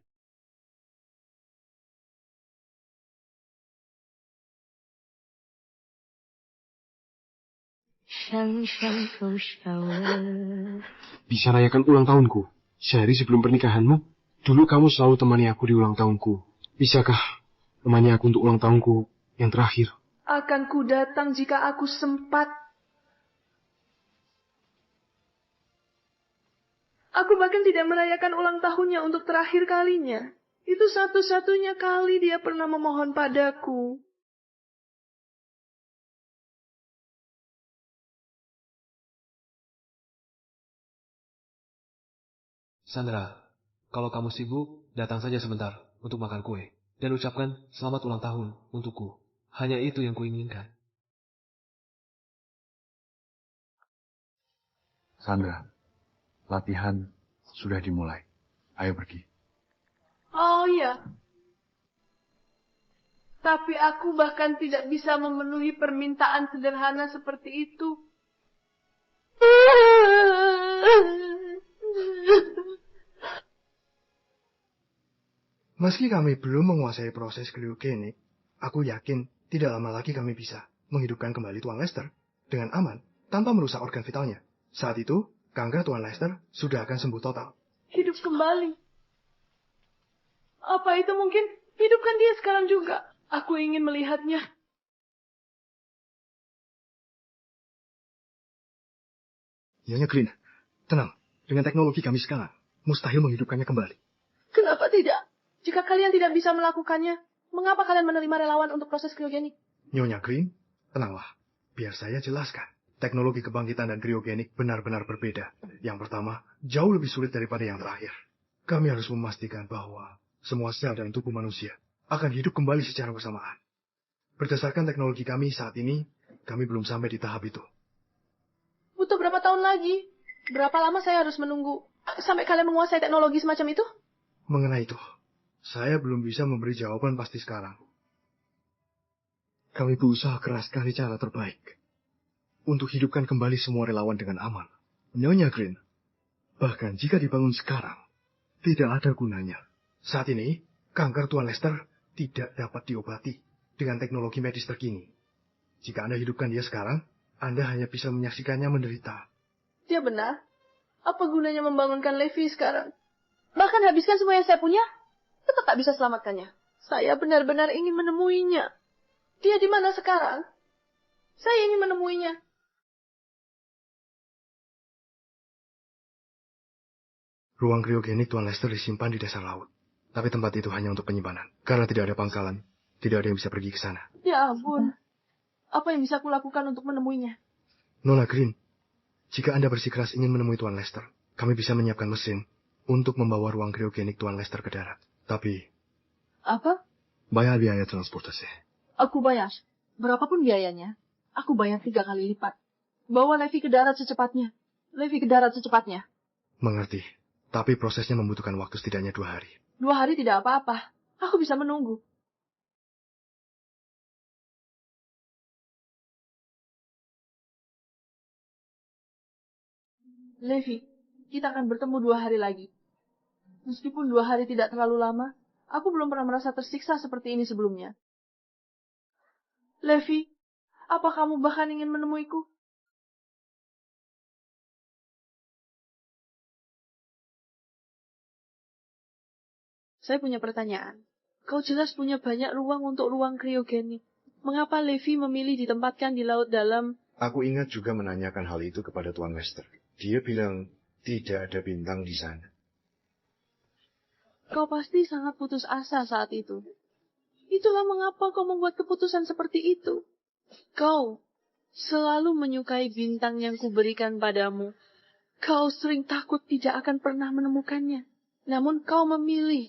Bisa rayakan ulang tahunku sehari sebelum pernikahanmu. Dulu kamu selalu temani aku di ulang tahunku. Bisakah temani aku untuk ulang tahunku yang terakhir? Akan ku datang jika aku sempat. Aku bahkan tidak merayakan ulang tahunnya untuk terakhir kalinya. Itu satu-satunya kali dia pernah memohon padaku. Sandra, kalau kamu sibuk, datang saja sebentar untuk makan kue. Dan ucapkan selamat ulang tahun untukku. Hanya itu yang kuinginkan. Sandra, latihan sudah dimulai. Ayo pergi. Oh iya. Tapi aku bahkan tidak bisa memenuhi permintaan sederhana seperti itu. Meski kami belum menguasai proses kriogenik, aku yakin tidak lama lagi kami bisa menghidupkan kembali Tuan Lester dengan aman tanpa merusak organ vitalnya. Saat itu, kanker Tuan Lester sudah akan sembuh total. Hidup kembali. Apa itu mungkin? Hidupkan dia sekarang juga. Aku ingin melihatnya. Nyonya Green, tenang. Dengan teknologi kami sekarang, mustahil menghidupkannya kembali. Kenapa tidak? Jika kalian tidak bisa melakukannya, mengapa kalian menerima relawan untuk proses kriogenik? Nyonya Green, tenanglah. Biar saya jelaskan. Teknologi kebangkitan dan kriogenik benar-benar berbeda. Yang pertama, jauh lebih sulit daripada yang terakhir. Kami harus memastikan bahwa semua sel dalam tubuh manusia akan hidup kembali secara bersamaan. Berdasarkan teknologi kami saat ini, kami belum sampai di tahap itu. Butuh berapa tahun lagi? Berapa lama saya harus menunggu sampai kalian menguasai teknologi semacam itu? Mengenai itu, saya belum bisa memberi jawaban pasti sekarang. Kami berusaha keras cari cara terbaik untuk hidupkan kembali semua relawan dengan aman. Nyonya Green, bahkan jika dibangun sekarang, tidak ada gunanya. Saat ini, kanker Tuan Lester tidak dapat diobati dengan teknologi medis terkini. Jika Anda hidupkan dia sekarang, Anda hanya bisa menyaksikannya menderita. Dia benar. Apa gunanya membangunkan Levi sekarang? Bahkan habiskan semua yang saya punya, tetap tak bisa selamatkannya. Saya benar-benar ingin menemuinya. Dia di mana sekarang? Saya ingin menemuinya. Ruang kriogenik Tuan Lester disimpan di dasar laut. Tapi tempat itu hanya untuk penyimpanan. Karena tidak ada pangkalan, tidak ada yang bisa pergi ke sana. Ya ampun. Apa yang bisa aku lakukan untuk menemuinya? Nona Green, jika Anda bersikeras ingin menemui Tuan Lester, kami bisa menyiapkan mesin untuk membawa ruang kriogenik Tuan Lester ke darat. Tapi... Apa? Bayar biaya transportasi. Aku bayar. Berapapun biayanya, aku bayar 3 kali lipat. Bawa Levi ke darat secepatnya. Levi ke darat secepatnya. Mengerti. Tapi prosesnya membutuhkan waktu setidaknya 2 hari. 2 hari tidak apa-apa. Aku bisa menunggu. Levi, kita akan bertemu 2 hari lagi. Meskipun 2 hari tidak terlalu lama, aku belum pernah merasa tersiksa seperti ini sebelumnya. Levi, apa kamu bahkan ingin menemuiku? Saya punya pertanyaan. Kau jelas punya banyak ruang untuk ruang kriogenik. Mengapa Levi memilih ditempatkan di laut dalam? Aku ingat juga menanyakan hal itu kepada Tuan Lester. Dia bilang tidak ada bintang di sana. Kau pasti sangat putus asa saat itu. Itulah mengapa kau membuat keputusan seperti itu. Kau selalu menyukai bintang yang kuberikan padamu. Kau sering takut tidak akan pernah menemukannya. Namun kau memilih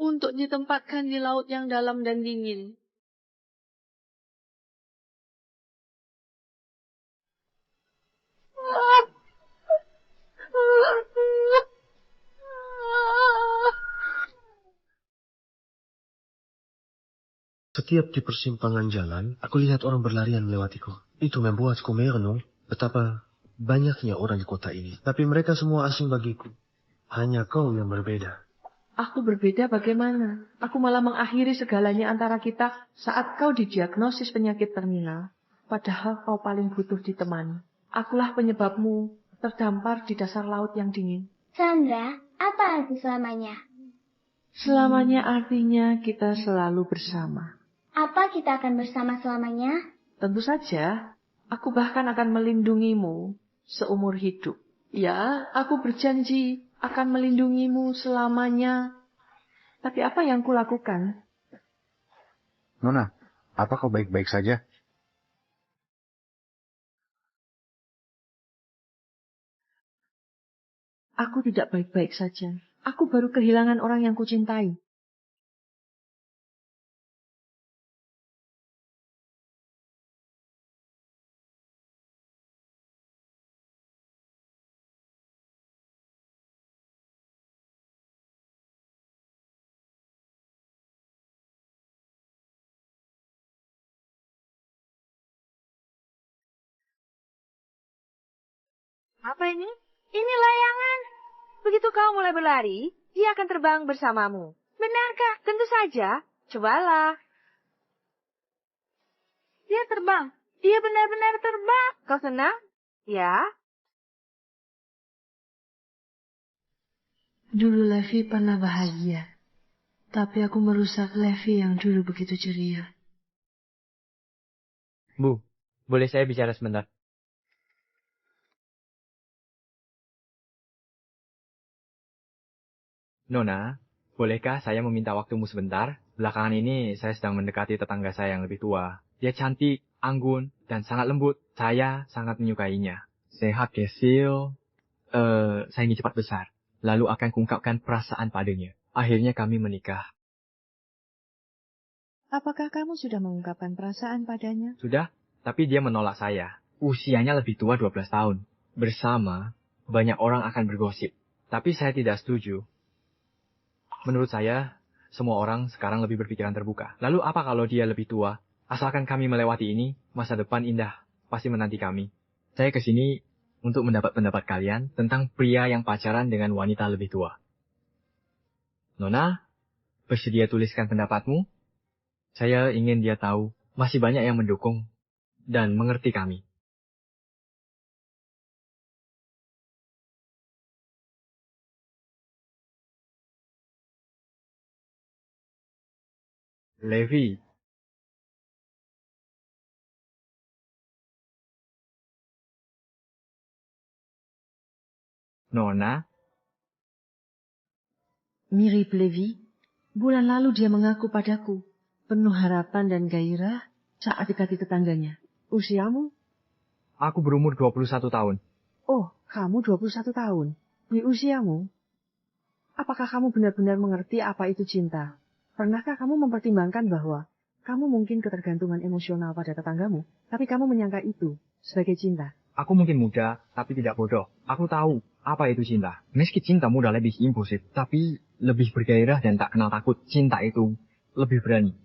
untuk ditempatkan di laut yang dalam dan dingin. Setiap di persimpangan jalan, aku lihat orang berlarian melewatiku. Itu membuatku merenung betapa banyaknya orang di kota ini. Tapi mereka semua asing bagiku. Hanya kau yang berbeda. Aku berbeda bagaimana? Aku malah mengakhiri segalanya antara kita saat kau didiagnosis penyakit terminal. Padahal kau paling butuh ditemani. Akulah penyebabmu terdampar di dasar laut yang dingin. Sandra, apa arti selamanya? Selamanya artinya kita selalu bersama. Apa kita akan bersama selamanya? Tentu saja. Aku bahkan akan melindungimu seumur hidup. Ya, aku berjanji akan melindungimu selamanya. Tapi apa yang kulakukan? Nona, apa kau baik-baik saja? Aku tidak baik-baik saja. Aku baru kehilangan orang yang kucintai. Apa ini? Ini layangan. Begitu kau mulai berlari, dia akan terbang bersamamu. Benarkah? Tentu saja. Cobalah. Dia terbang. Dia benar-benar terbang. Kau senang? Ya. Dulu Levi pernah bahagia. Tapi aku merusak Levi yang dulu begitu ceria. Bu, boleh saya bicara sebentar? Nona, bolehkah saya meminta waktumu sebentar? Belakangan ini saya sedang mendekati tetangga saya yang lebih tua. Dia cantik, anggun, dan sangat lembut. Saya sangat menyukainya. Sehat, kecil. Saya ingin cepat besar. Lalu akan kuungkapkan perasaan padanya. Akhirnya kami menikah. Apakah kamu sudah mengungkapkan perasaan padanya? Sudah, tapi dia menolak saya. Usianya lebih tua 12 tahun. Bersama, banyak orang akan bergosip. Tapi saya tidak setuju. Menurut saya, semua orang sekarang lebih berpikiran terbuka. Lalu apa kalau dia lebih tua? Asalkan kami melewati ini, masa depan indah pasti menanti kami. Saya kesini untuk mendapat pendapat kalian tentang pria yang pacaran dengan wanita lebih tua. Nona, bersedia tuliskan pendapatmu? Saya ingin dia tahu masih banyak yang mendukung dan mengerti kami. Levi. Nona. Mirip Levi, bulan lalu dia mengaku padaku, penuh harapan dan gairah saat dekati tetangganya. Usiamu? Aku berumur 21 tahun. Oh, kamu 21 tahun. Di usiamu? Apakah kamu benar-benar mengerti apa itu cinta? Pernahkah kamu mempertimbangkan bahwa kamu mungkin ketergantungan emosional pada tetanggamu, tapi kamu menyangka itu sebagai cinta? Aku mungkin muda, tapi tidak bodoh. Aku tahu apa itu cinta. Meski cinta muda lebih impulsif, tapi lebih bergairah dan tak kenal takut. Cinta itu lebih berani.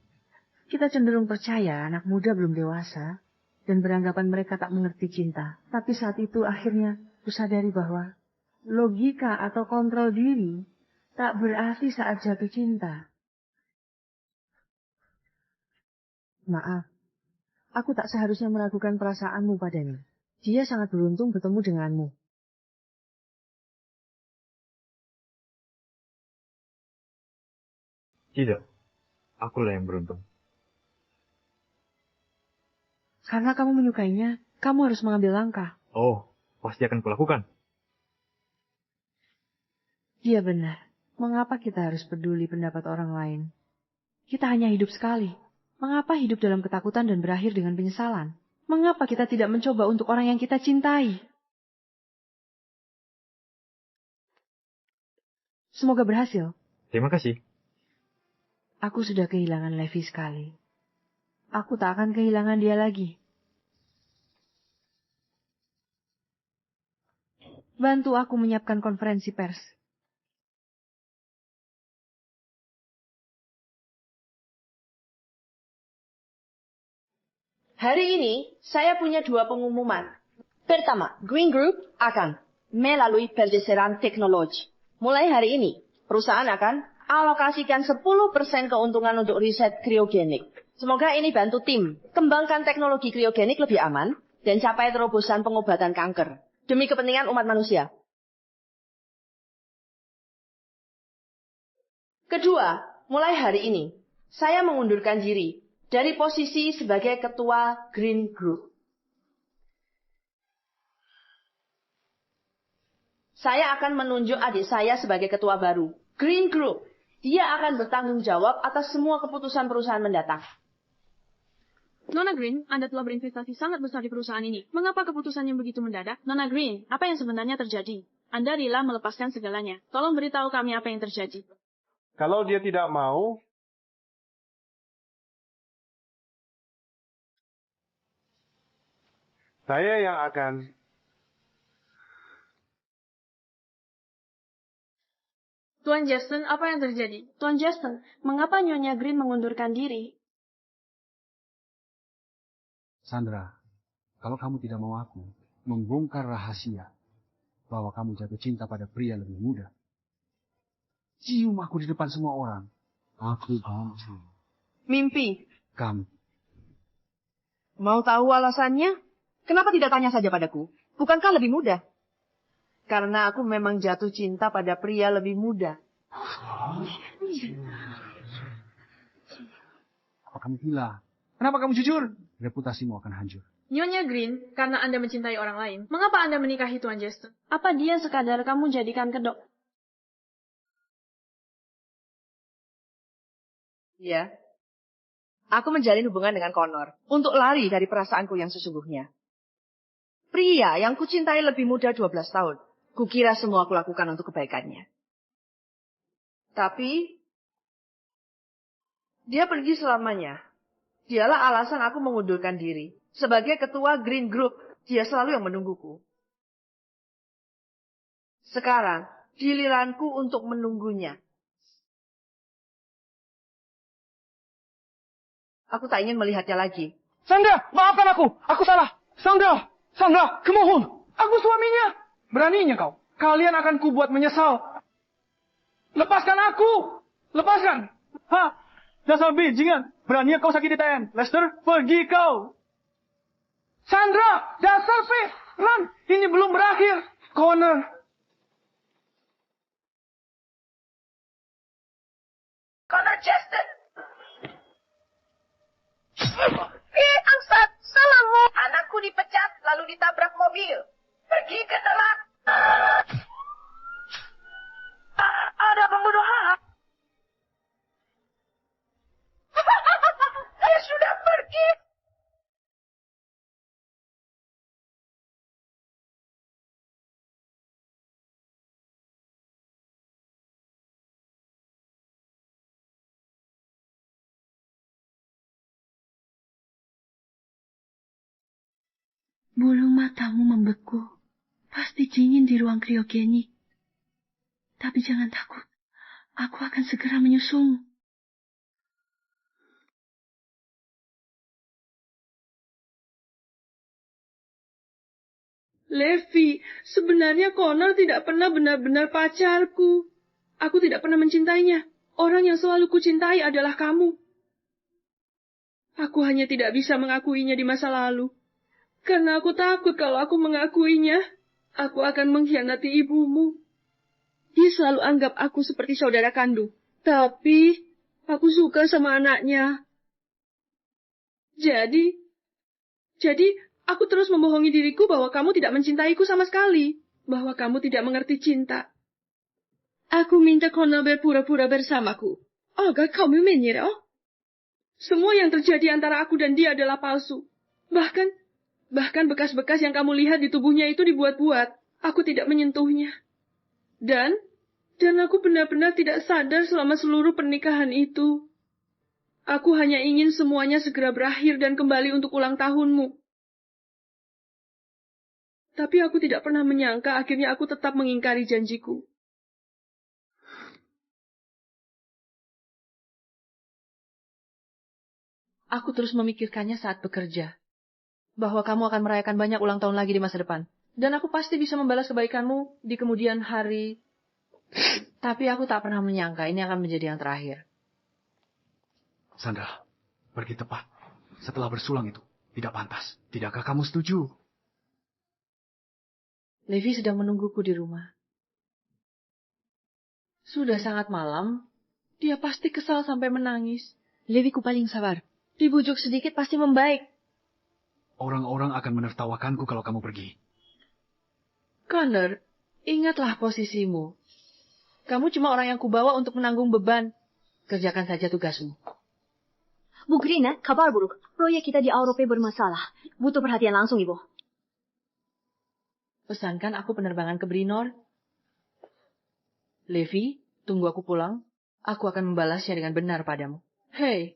Kita cenderung percaya anak muda belum dewasa dan beranggapan mereka tak mengerti cinta. Tapi saat itu akhirnya Kusadari bahwa logika atau kontrol diri tak berarti saat jatuh cinta. Maaf, aku tak seharusnya meragukan perasaanmu padanya. Dia sangat beruntung bertemu denganmu. Tidak, akulah yang beruntung. Karena kamu menyukainya, kamu harus mengambil langkah. Oh, pasti akan kulakukan. Iya benar. Mengapa kita harus peduli pendapat orang lain? Kita hanya hidup sekali. Mengapa hidup dalam ketakutan dan berakhir dengan penyesalan? Mengapa kita tidak mencoba untuk orang yang kita cintai? Semoga berhasil. Terima kasih. Aku sudah kehilangan Levi sekali. Aku tak akan kehilangan dia lagi. Bantu aku menyiapkan konferensi pers. Hari ini, saya punya 2 pengumuman. Pertama, Green Group akan melalui pergeseran teknologi. Mulai hari ini, perusahaan akan alokasikan 10% keuntungan untuk riset kriogenik. Semoga ini bantu tim kembangkan teknologi kriogenik lebih aman dan capai terobosan pengobatan kanker demi kepentingan umat manusia. Kedua, mulai hari ini, saya mengundurkan diri dari posisi sebagai ketua Green Group. Saya akan menunjuk adik saya sebagai ketua baru, Green Group. Dia akan bertanggung jawab atas semua keputusan perusahaan mendatang. Nona Green, Anda telah berinvestasi sangat besar di perusahaan ini. Mengapa keputusannya begitu mendadak? Nona Green, apa yang sebenarnya terjadi? Anda rela melepaskan segalanya. Tolong beritahu kami apa yang terjadi. Kalau dia tidak mau, saya yang akan... Tuan Justin, apa yang terjadi? Tuan Justin, mengapa Nyonya Green mengundurkan diri? Sandra, kalau kamu tidak mau aku membongkar rahasia bahwa kamu jatuh cinta pada pria lebih muda, cium aku di depan semua orang. Aku benci. Mimpi. Kamu. Mau tahu alasannya? Kenapa tidak tanya saja padaku? Bukankah lebih mudah? Karena aku memang jatuh cinta pada pria lebih muda. Apa kamu gila? Kenapa kamu jujur? Reputasimu akan hancur. Nyonya Green, karena Anda mencintai orang lain, mengapa Anda menikahi Tuan Justin? Apa dia sekadar kamu jadikan kedok? Iya. Aku menjalin hubungan dengan Connor untuk lari dari perasaanku yang sesungguhnya. Pria yang kucintai lebih muda 12 tahun. Kukira semua aku lakukan untuk kebaikannya. Tapi dia pergi selamanya. Dialah alasan aku mengundurkan diri. Sebagai ketua Green Group, dia selalu yang menungguku. Sekarang, giliranku untuk menunggunya. Aku tak ingin melihatnya lagi. Sandra, maafkan aku. Aku salah. Sandra, kemohon. Aku suaminya. Beraninya kau. Kalian akan kubuat menyesal. Lepaskan aku. Lepaskan. Dasar bajingan. Beraninya kau sakiti TN. Lester, pergi kau. Sandra, dasar P. Lan, ini belum berakhir. Connor. Connor Justin. Angsat, salahmu. Anakku dipecat lalu ditabrak mobil. Pergi ke tempat. Ada pembunuhan. Dia sudah pergi. Bulu matamu membeku. Pasti dingin di ruang kriogenik. Tapi jangan takut. Aku akan segera menyusulmu. Levi, sebenarnya Connor tidak pernah benar-benar pacarku. Aku tidak pernah mencintainya. Orang yang selalu kucintai adalah kamu. Aku hanya tidak bisa mengakuinya di masa lalu. Karena aku takut kalau aku mengakuinya, aku akan mengkhianati ibumu. Dia selalu anggap aku seperti saudara kandung. Tapi, aku suka sama anaknya. Jadi, aku terus membohongi diriku bahwa kamu tidak mencintaiku sama sekali. Bahwa kamu tidak mengerti cinta. Aku minta Connor berpura-pura bersamaku. Agar kamu menyerah. Semua yang terjadi antara aku dan dia adalah palsu. Bahkan bekas-bekas yang kamu lihat di tubuhnya itu dibuat-buat. Aku tidak menyentuhnya. Dan aku benar-benar tidak sadar selama seluruh pernikahan itu. Aku hanya ingin semuanya segera berakhir dan kembali untuk ulang tahunmu. Tapi aku tidak pernah menyangka akhirnya aku tetap mengingkari janjiku. Aku terus memikirkannya saat bekerja. Bahwa kamu akan merayakan banyak ulang tahun lagi di masa depan. Dan aku pasti bisa membalas kebaikanmu di kemudian hari. Tapi aku tak pernah menyangka ini akan menjadi yang terakhir. Sandra, pergi tepat. Setelah bersulang itu, tidak pantas. Tidakkah kamu setuju? Levi sedang menungguku di rumah. Sudah sangat malam, dia pasti kesal sampai menangis. Leviku paling sabar. Dibujuk sedikit pasti membaik. Orang-orang akan menertawakanku kalau kamu pergi. Connor, ingatlah posisimu. Kamu cuma orang yang kubawa untuk menanggung beban. Kerjakan saja tugasmu. Bu Grina, kabar buruk. Proyek kita di Eropa bermasalah. Butuh perhatian langsung, Ibu. Pesankan aku penerbangan ke Brinor. Levi, tunggu aku pulang. Aku akan membalasnya dengan benar padamu. Hei.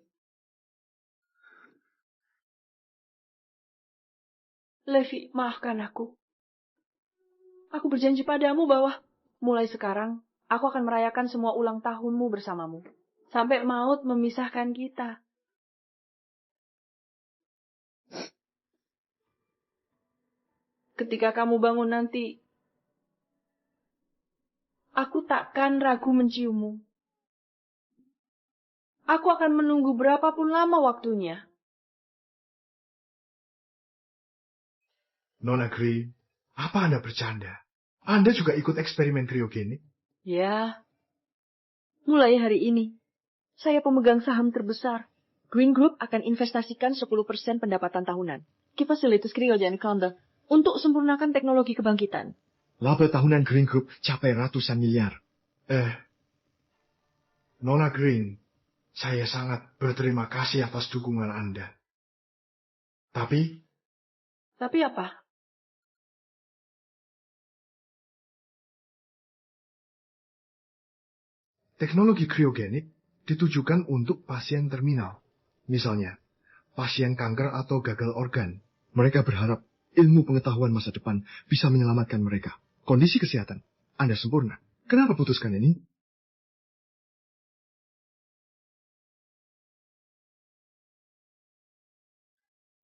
Levi, maafkan aku. Aku berjanji padamu bahwa mulai sekarang, aku akan merayakan semua ulang tahunmu bersamamu. Sampai maut memisahkan kita. Ketika kamu bangun nanti, aku takkan ragu menciummu. Aku akan menunggu berapapun lama waktunya. Nona Green, apa Anda bercanda? Anda juga ikut eksperimen kriogenik? Ya. Mulai hari ini, saya pemegang saham terbesar. Green Group akan investasikan 10% pendapatan tahunan ke fasilitas Cryogen Counter untuk sempurnakan teknologi kebangkitan. Laba tahunan Green Group capai ratusan miliar. Nona Green, saya sangat berterima kasih atas dukungan Anda. Tapi apa? Teknologi kriogenik ditujukan untuk pasien terminal. Misalnya, pasien kanker atau gagal organ. Mereka berharap ilmu pengetahuan masa depan bisa menyelamatkan mereka. Kondisi kesehatan Anda sempurna. Kenapa putuskan ini?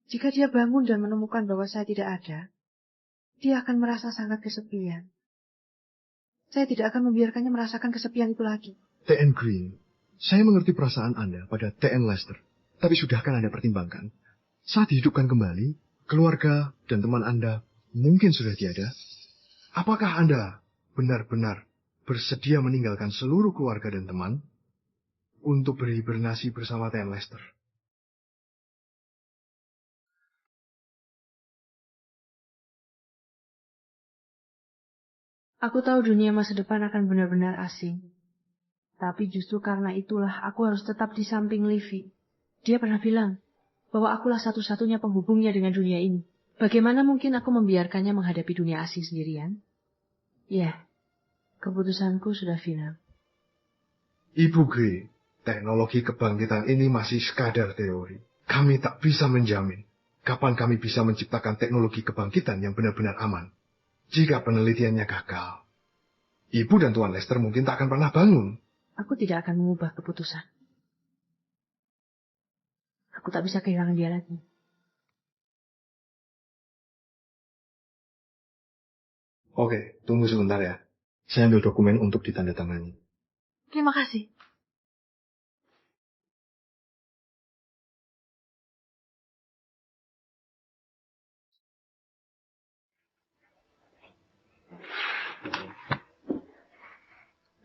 Jika dia bangun dan menemukan bahwa saya tidak ada, dia akan merasa sangat kesepian. Saya tidak akan membiarkannya merasakan kesepian itu lagi. TN Green, saya mengerti perasaan Anda pada TN Lester. Tapi sudahkan Anda pertimbangkan, saat dihidupkan kembali, keluarga dan teman Anda mungkin sudah tiada. Apakah Anda benar-benar bersedia meninggalkan seluruh keluarga dan teman untuk berhibernasi bersama TN Lester? Aku tahu dunia masa depan akan benar-benar asing. Tapi justru karena itulah aku harus tetap di samping Levi. Dia pernah bilang bahwa akulah satu-satunya penghubungnya dengan dunia ini. Bagaimana mungkin aku membiarkannya menghadapi dunia asing sendirian? Ya, keputusanku sudah final. Ibu Green, teknologi kebangkitan ini masih sekadar teori. Kami tak bisa menjamin kapan kami bisa menciptakan teknologi kebangkitan yang benar-benar aman. Jika penelitiannya gagal, Ibu dan Tuan Lester mungkin tak akan pernah bangun. Aku tidak akan mengubah keputusan. Aku tak bisa kehilangan dia lagi. Oke, tunggu sebentar ya. Saya ambil dokumen untuk ditandatangani. Terima kasih.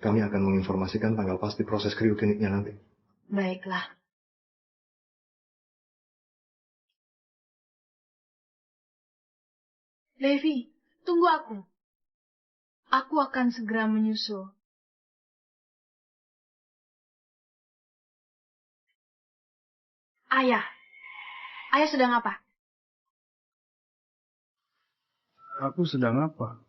Kami akan menginformasikan tanggal pasti proses kriogeniknya nanti. Baiklah. Levi, tunggu aku. Aku akan segera menyusul. Ayah. Ayah sedang apa? Aku sedang apa?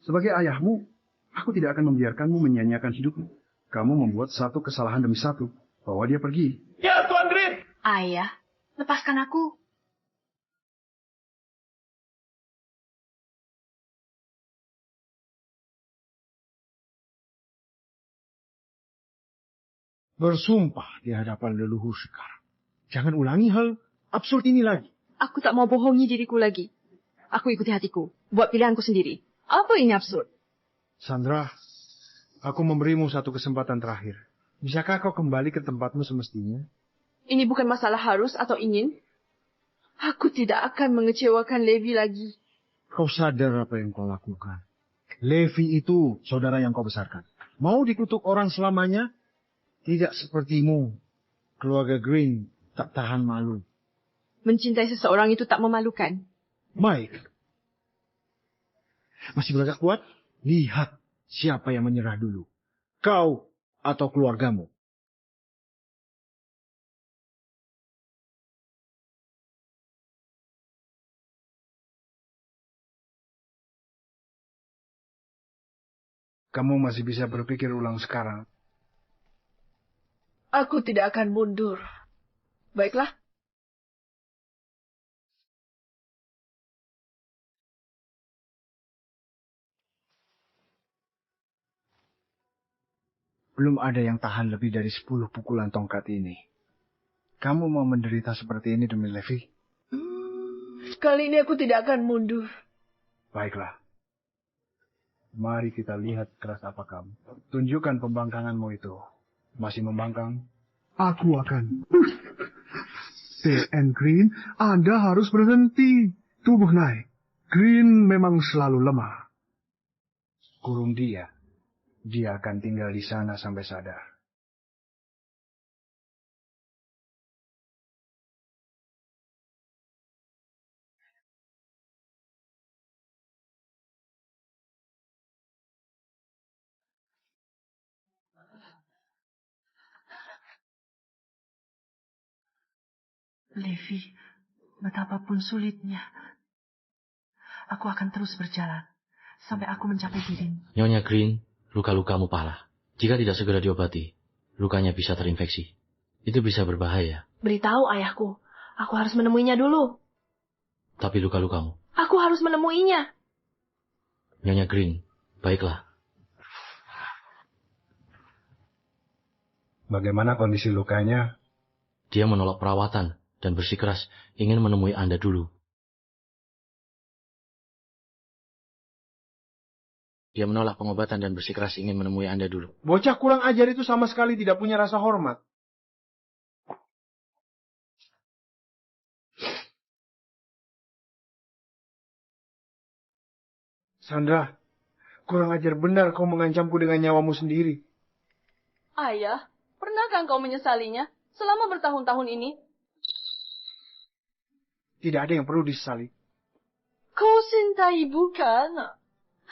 Sebagai ayahmu, aku tidak akan membiarkanmu menyanyiakan hidupmu. Kamu membuat satu kesalahan demi satu. Bawa dia pergi. Ya, Tuan Green! Ayah, lepaskan aku. Bersumpah di hadapan leluhur sekarang. Jangan ulangi hal absurd ini lagi. Aku tak mau bohongi diriku lagi. Aku ikuti hatiku. Buat pilihanku sendiri. Apa ini absurd? Sandra, aku memberimu satu kesempatan terakhir. Bisakah kau kembali ke tempatmu semestinya? Ini bukan masalah harus atau ingin. Aku tidak akan mengecewakan Levi lagi. Kau sadar apa yang kau lakukan? Levi itu saudara yang kau besarkan. Mau dikutuk orang selamanya? Tidak sepertimu. Keluarga Green tak tahan malu. Mencintai seseorang itu tak memalukan. Mike. Masih beragak kuat? Lihat siapa yang menyerah dulu. Kau atau keluargamu. Kamu masih bisa berpikir ulang sekarang. Aku tidak akan mundur. Baiklah. Belum ada yang tahan lebih dari 10 pukulan tongkat ini. Kamu mau menderita seperti ini demi Levi? Kali ini aku tidak akan mundur. Baiklah. Mari kita lihat keras apa kamu. Tunjukkan pembangkanganmu itu. Masih membangkang? Aku akan. TN Green, Anda harus berhenti. Tubuh naik. Green memang selalu lemah. Kurung dia. Dia akan tinggal di sana sampai sadar. Levi, betapapun sulitnya, aku akan terus berjalan sampai aku mencapai dirimu. Nyonya Green, luka-lukamu parah. Jika tidak segera diobati, lukanya bisa terinfeksi. Itu bisa berbahaya. Beritahu ayahku, aku harus menemuinya dulu. Tapi luka-lukamu. Aku harus menemuinya. Nyonya Green, baiklah. Bagaimana kondisi lukanya? Dia menolak perawatan dan bersikeras ingin menemui Anda dulu. Dia menolak pengobatan dan bersikeras ingin menemui Anda dulu. Bocah kurang ajar itu sama sekali tidak punya rasa hormat. Sandra, kurang ajar benar kau mengancamku dengan nyawamu sendiri. Ayah, pernahkah engkau menyesalinya selama bertahun-tahun ini? Tidak ada yang perlu disesali. Kau cintai bukan?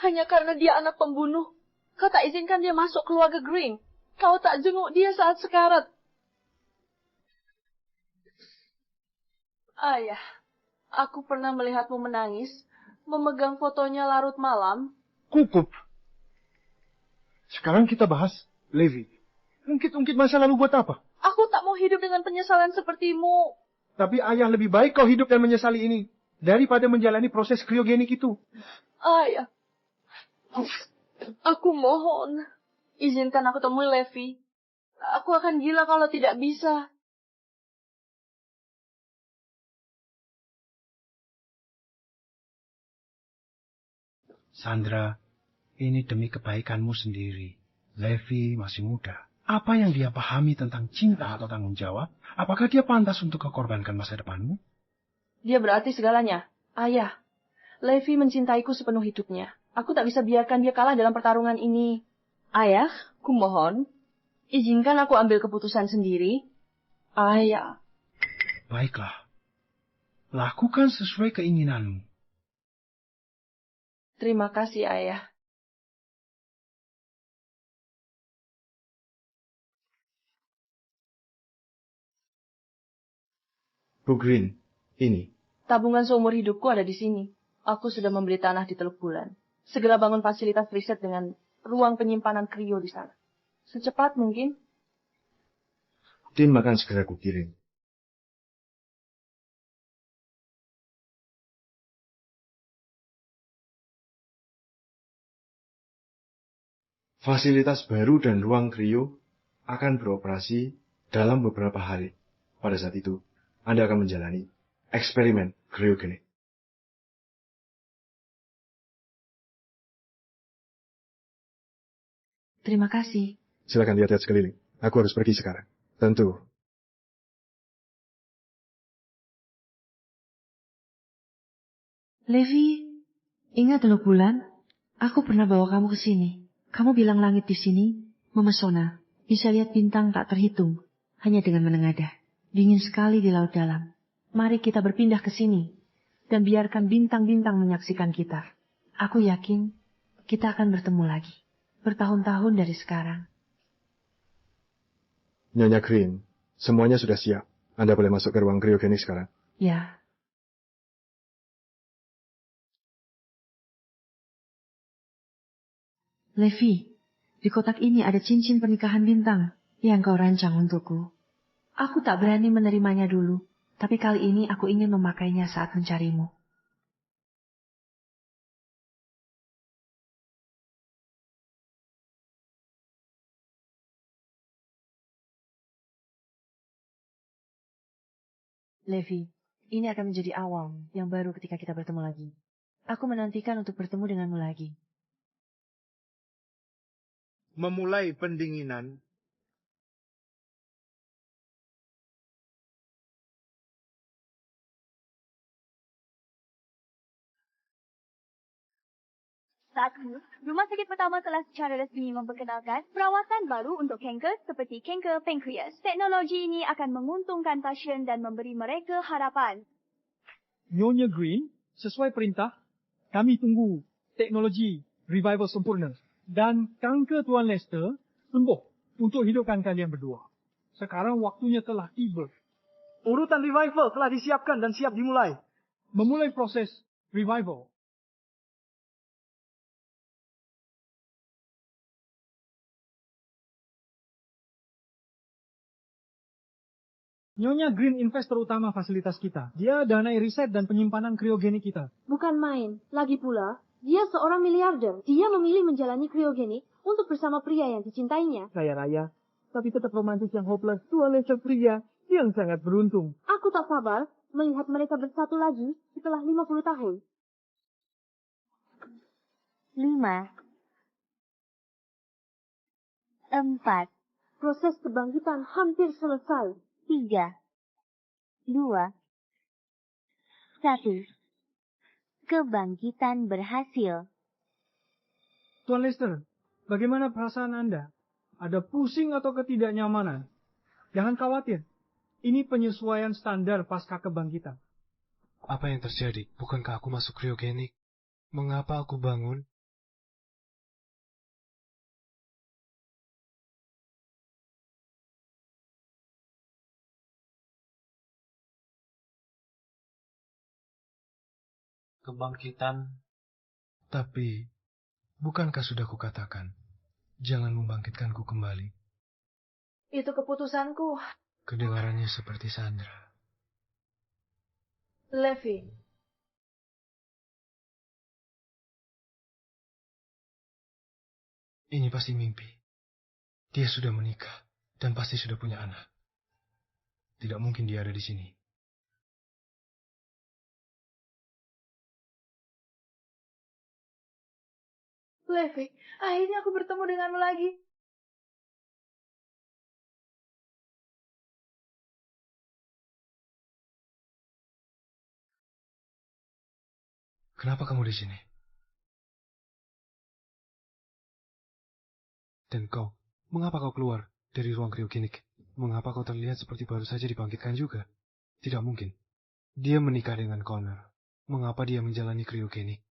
Hanya karena dia anak pembunuh. Kau tak izinkan dia masuk keluarga Green. Kau tak jenguk dia saat sekarat. Ayah, aku pernah melihatmu menangis, memegang fotonya larut malam. Cukup. Sekarang kita bahas Levi. Ungkit-ungkit masa lalu buat apa? Aku tak mau hidup dengan penyesalan sepertimu. Tapi ayah, lebih baik kau hidup dan menyesali ini daripada menjalani proses kriogenik itu. Ayah, aku mohon, izinkan aku temui Levi. Aku akan gila kalau tidak bisa. Sandra, ini demi kebaikanmu sendiri. Levi masih muda. Apa yang dia pahami tentang cinta atau tanggung jawab? Apakah dia pantas untuk kekorbankan masa depanmu? Dia berarti segalanya. Ayah, Levi mencintaiku sepenuh hidupnya. Aku tak bisa biarkan dia kalah dalam pertarungan ini. Ayah, kumohon, izinkan aku ambil keputusan sendiri. Ayah. Baiklah. Lakukan sesuai keinginanmu. Terima kasih, Ayah. Bu Green, ini. Tabungan seumur hidupku ada di sini. Aku sudah membeli tanah di Teluk Bulan. Segera bangun fasilitas riset dengan ruang penyimpanan krio di sana. Secepat mungkin. Tin makan segera kukirim. Fasilitas baru dan ruang krio akan beroperasi dalam beberapa hari. Pada saat itu, Anda akan menjalani eksperimen kriogenik. Terima kasih. Silakan lihat-lihat sekeliling. Aku harus pergi sekarang. Tentu. Levi, ingat Teluk Bulan? Aku pernah bawa kamu ke sini. Kamu bilang langit di sini memesona. Bisa lihat bintang tak terhitung. Hanya dengan menengadah. Dingin sekali di laut dalam. Mari kita berpindah ke sini. Dan biarkan bintang-bintang menyaksikan kita. Aku yakin kita akan bertemu lagi. Bertahun-tahun dari sekarang. Nyonya Green, semuanya sudah siap. Anda boleh masuk ke ruang kriogenik sekarang. Ya. Levi, di kotak ini ada cincin pernikahan bintang yang kau rancang untukku. Aku tak berani menerimanya dulu, tapi kali ini aku ingin memakainya saat mencarimu. Levi, ini akan menjadi awal yang baru ketika kita bertemu lagi. Aku menantikan untuk bertemu denganmu lagi. Memulai pendinginan. Saat ini, rumah sakit pertama telah secara resmi memperkenalkan perawatan baru untuk kanker seperti kanker pankreas. Teknologi ini akan menguntungkan pasien dan memberi mereka harapan. Nyonya Green, sesuai perintah, kami tunggu teknologi revival sempurna. Dan kanker Tuan Lester sembuh untuk hidupkan kalian berdua. Sekarang waktunya telah tiba. Urutan revival telah disiapkan dan siap dimulai. Memulai proses revival. Nyonya Green investor utama fasilitas kita. Dia danai riset dan penyimpanan kriogenik kita. Bukan main. Lagi pula, dia seorang miliarder. Dia memilih menjalani kriogenik untuk bersama pria yang dicintainya. Kaya raya, tapi tetap romantis yang hopeless. Tuan Lester pria yang sangat beruntung. Aku tak sabar melihat mereka bersatu lagi setelah 50 tahun. 5, 4, Proses kebangkitan hampir selesai. 3, 2, 1. Kebangkitan berhasil. Tuan Lester, bagaimana perasaan Anda? Ada pusing atau ketidaknyamanan? Jangan khawatir. Ini penyesuaian standar pasca kebangkitan. Apa yang terjadi? Bukankah aku masuk kriogenik? Mengapa aku bangun? Kebangkitan. Tapi, bukankah sudah kukatakan, jangan membangkitkanku kembali? Itu keputusanku. Kedengarannya seperti Sandra. Levi. Ini pasti mimpi. Dia sudah menikah dan pasti sudah punya anak. Tidak mungkin dia ada di sini. Levi, akhirnya aku bertemu denganmu lagi. Kenapa kamu di sini? Dan kau, mengapa kau keluar dari ruang kriogenik? Mengapa kau terlihat seperti baru saja dibangkitkan juga? Tidak mungkin. Dia menikah dengan Connor. Mengapa dia menjalani kriogenik?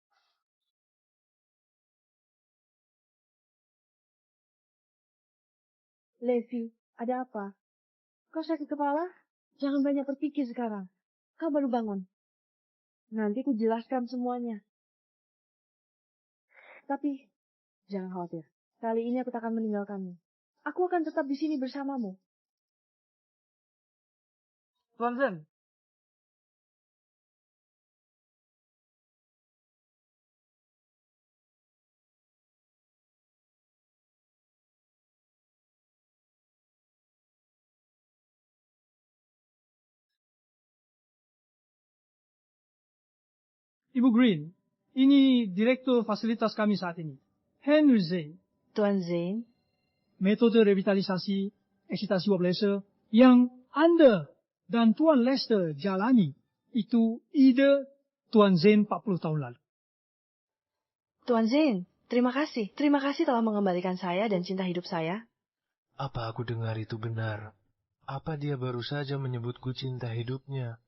Levi, ada apa? Kau sakit kepala? Jangan banyak berpikir sekarang. Kau baru bangun. Nanti ku jelaskan semuanya. Tapi, jangan khawatir. Kali ini aku tak akan meninggalkanmu. Aku akan tetap di sini bersamamu. Tuan Zen. Ibu Green, ini direktur fasilitas kami saat ini. Henry Zane. Tuan Zane. Metode revitalisasi eksitasi uap laser yang Anda dan Tuan Lester jalani, itu ide Tuan Zane 40 tahun lalu. Tuan Zane, terima kasih. Terima kasih telah mengembalikan saya dan cinta hidup saya. Apa aku dengar itu benar? Apa dia baru saja menyebutku cinta hidupnya?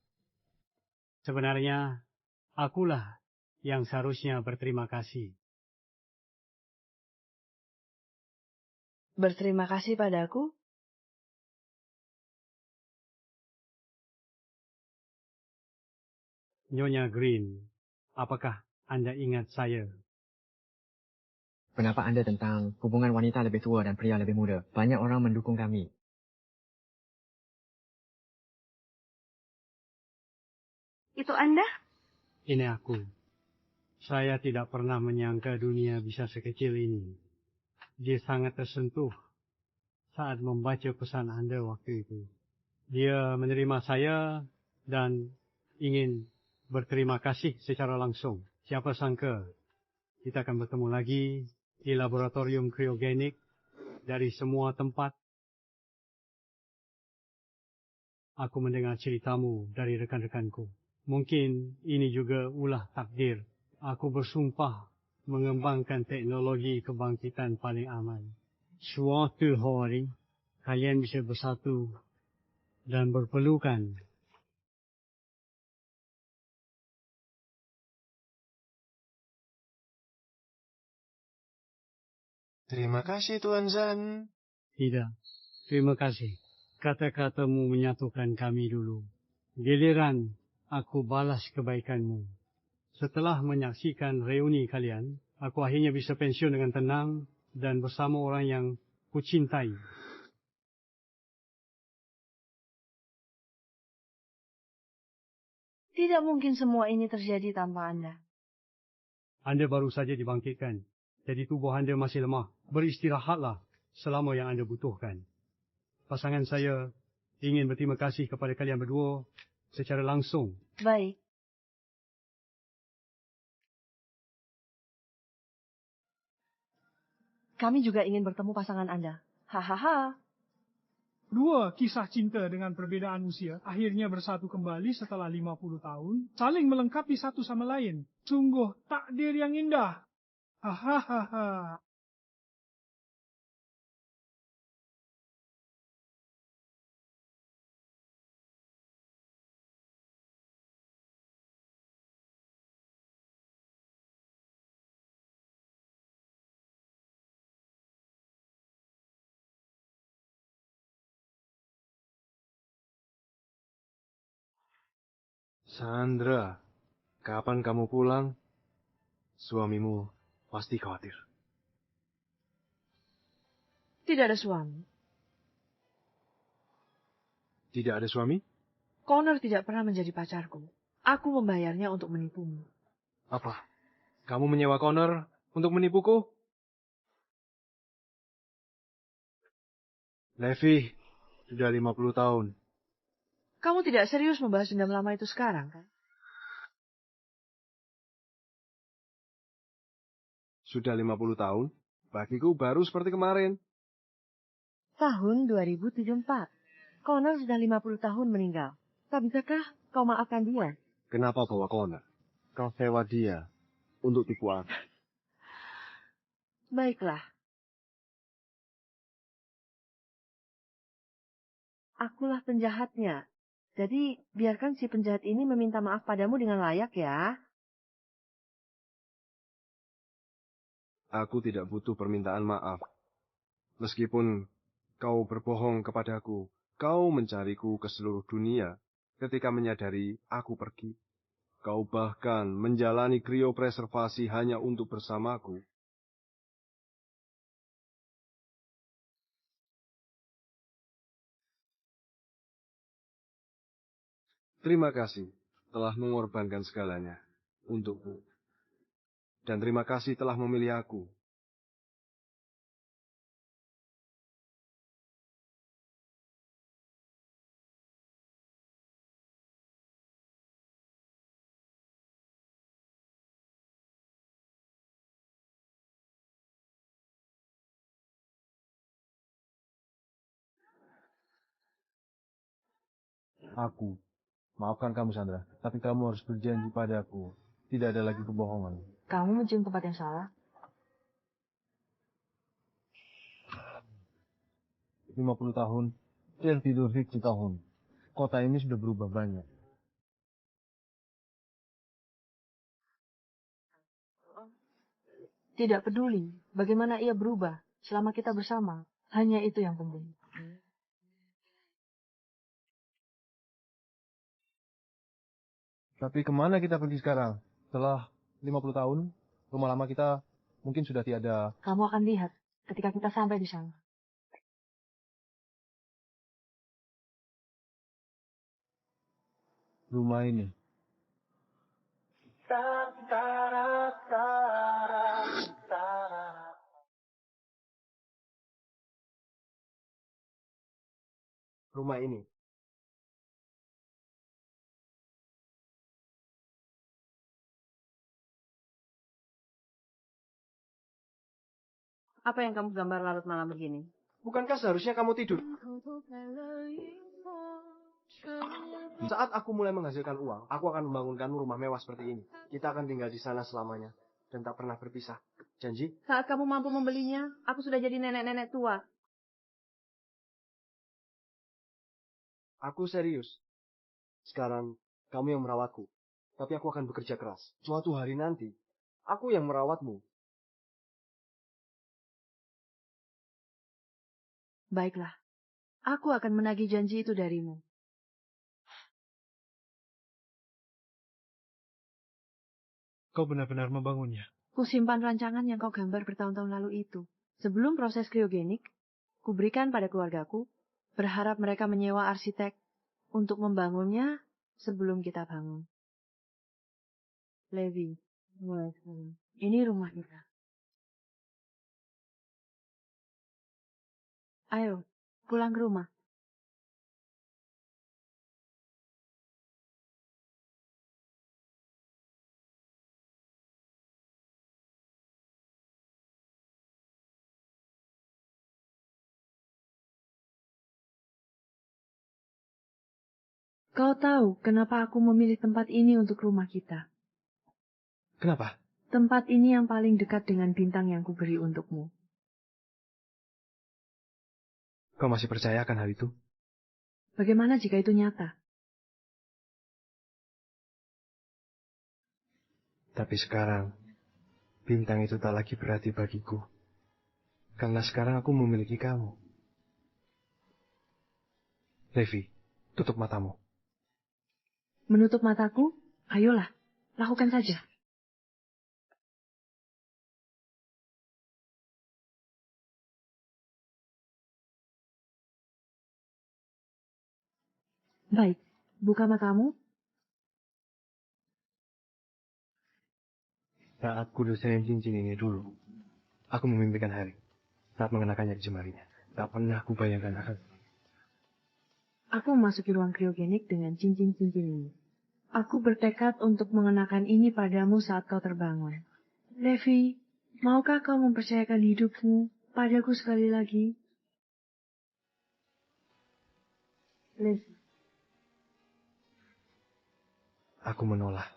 Sebenarnya, akulah yang seharusnya berterima kasih. Berterima kasih padaku? Nyonya Green, apakah Anda ingat saya? Pendapat Anda tentang hubungan wanita lebih tua dan pria lebih muda. Banyak orang mendukung kami. Itu Anda? Ini aku. Saya tidak pernah menyangka dunia bisa sekecil ini. Dia sangat tersentuh saat membaca pesan Anda waktu itu. Dia menerima saya dan ingin berterima kasih secara langsung. Siapa sangka kita akan bertemu lagi di laboratorium kriogenik dari semua tempat. Aku mendengar ceritamu dari rekan-rekanku. Mungkin ini juga ulah takdir. Aku bersumpah mengembangkan teknologi kebangkitan paling aman. Suatu hari, kalian bisa bersatu dan berpelukan. Terima kasih, Tuan Zan. Tidak, terima kasih. Kata-katamu menyatukan kami dulu. Giliran aku balas kebaikanmu. Setelah menyaksikan reuni kalian, aku akhirnya bisa pensiun dengan tenang dan bersama orang yang kucintai. Tidak mungkin semua ini terjadi tanpa Anda. Anda baru saja dibangkitkan. Jadi tubuh Anda masih lemah. Beristirahatlah selama yang Anda butuhkan. Pasangan saya ingin berterima kasih kepada kalian berdua secara langsung. Baik. Kami juga ingin bertemu pasangan Anda. Hahaha. Dua kisah cinta dengan perbedaan usia akhirnya bersatu kembali setelah 50 tahun, saling melengkapi satu sama lain. Sungguh takdir yang indah. Hahaha. Sandra, kapan kamu pulang? Suamimu pasti khawatir. Tidak ada suami. Tidak ada suami? Connor tidak pernah menjadi pacarku. Aku membayarnya untuk menipumu. Apa? Kamu menyewa Connor untuk menipuku? Levi, sudah 50 tahun. Kamu tidak serius membahas dendam lama itu sekarang, kan? Sudah 50 tahun, bagiku baru seperti kemarin. Tahun 2074. Connor sudah 50 tahun meninggal. Tak bisakah kau maafkan dia? Kenapa bawa Connor? Kau sewa dia untuk tipu aku. Baiklah. Akulah penjahatnya. Jadi, biarkan si penjahat ini meminta maaf padamu dengan layak ya. Aku tidak butuh permintaan maaf. Meskipun kau berbohong kepadaku, kau mencariku ke seluruh dunia ketika menyadari aku pergi. Kau bahkan menjalani kriopreservasi hanya untuk bersamaku. Terima kasih telah mengorbankan segalanya untukku. Dan terima kasih telah memilih aku. Aku, maafkan kamu Sandra, tapi kamu harus berjanji padaku. Tidak ada lagi kebohongan. Kamu mencium tempat yang salah. 50 tahun, dan tidur 50 tahun. Kota ini sudah berubah banyak. Tidak peduli bagaimana ia berubah selama kita bersama. Hanya itu yang penting. Tapi kemana kita pergi sekarang? Setelah 50 tahun, rumah lama kita mungkin sudah tiada. Kamu akan lihat ketika kita sampai di sana. Rumah ini. Rumah ini. Apa yang kamu gambar larut malam begini? Bukankah seharusnya kamu tidur? Saat aku mulai menghasilkan uang, aku akan membangunkanmu rumah mewah seperti ini. Kita akan tinggal di sana selamanya. Dan tak pernah berpisah. Janji? Saat kamu mampu membelinya, aku sudah jadi nenek-nenek tua. Aku serius. Sekarang, kamu yang merawatku. Tapi aku akan bekerja keras. Suatu hari nanti, aku yang merawatmu. Baiklah. Aku akan menagih janji itu darimu. Kau benar-benar membangunnya. Kusimpan rancangan yang kau gambar bertahun-tahun lalu itu. Sebelum proses kriogenik, kuberikan pada keluargaku, berharap mereka menyewa arsitek untuk membangunnya sebelum kita bangun. Levi, mulai sekarang. Ini rumah kita. Ayo, pulang ke rumah. Kau tahu kenapa aku memilih tempat ini untuk rumah kita? Kenapa? Tempat ini yang paling dekat dengan bintang yang kuberi untukmu. Kau masih percaya akan hal itu? Bagaimana jika itu nyata? Tapi sekarang, bintang itu tak lagi berarti bagiku. Karena sekarang aku memiliki kamu. Levi, tutup matamu. Menutup mataku? Ayolah, lakukan saja. Baik, buka matamu. Saat kudesain cincin ini dulu, aku memimpikan hari. Saat mengenakannya di jemarinya, tak pernah kubayangkan akan. Aku memasuki ruang kriogenik dengan cincin-cincin ini. Aku bertekad untuk mengenakan ini padamu saat kau terbangun. Levi, Maukah kau mempercayakan hidupmu padaku sekali lagi? Liv. Aku menolak.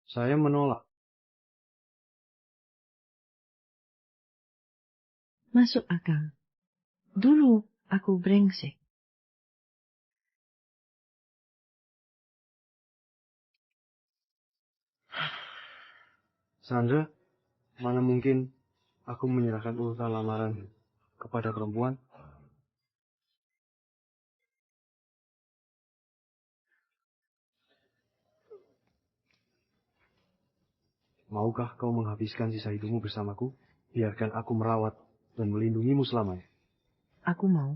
Saya menolak. Masuk akal. Dulu aku brengsek. Sandra, mana mungkin aku menyerahkan urusan lamaran kepada perempuan? Maukah kau menghabiskan sisa hidupmu bersamaku? Biarkan aku merawat dan melindungimu selamanya. Aku mau.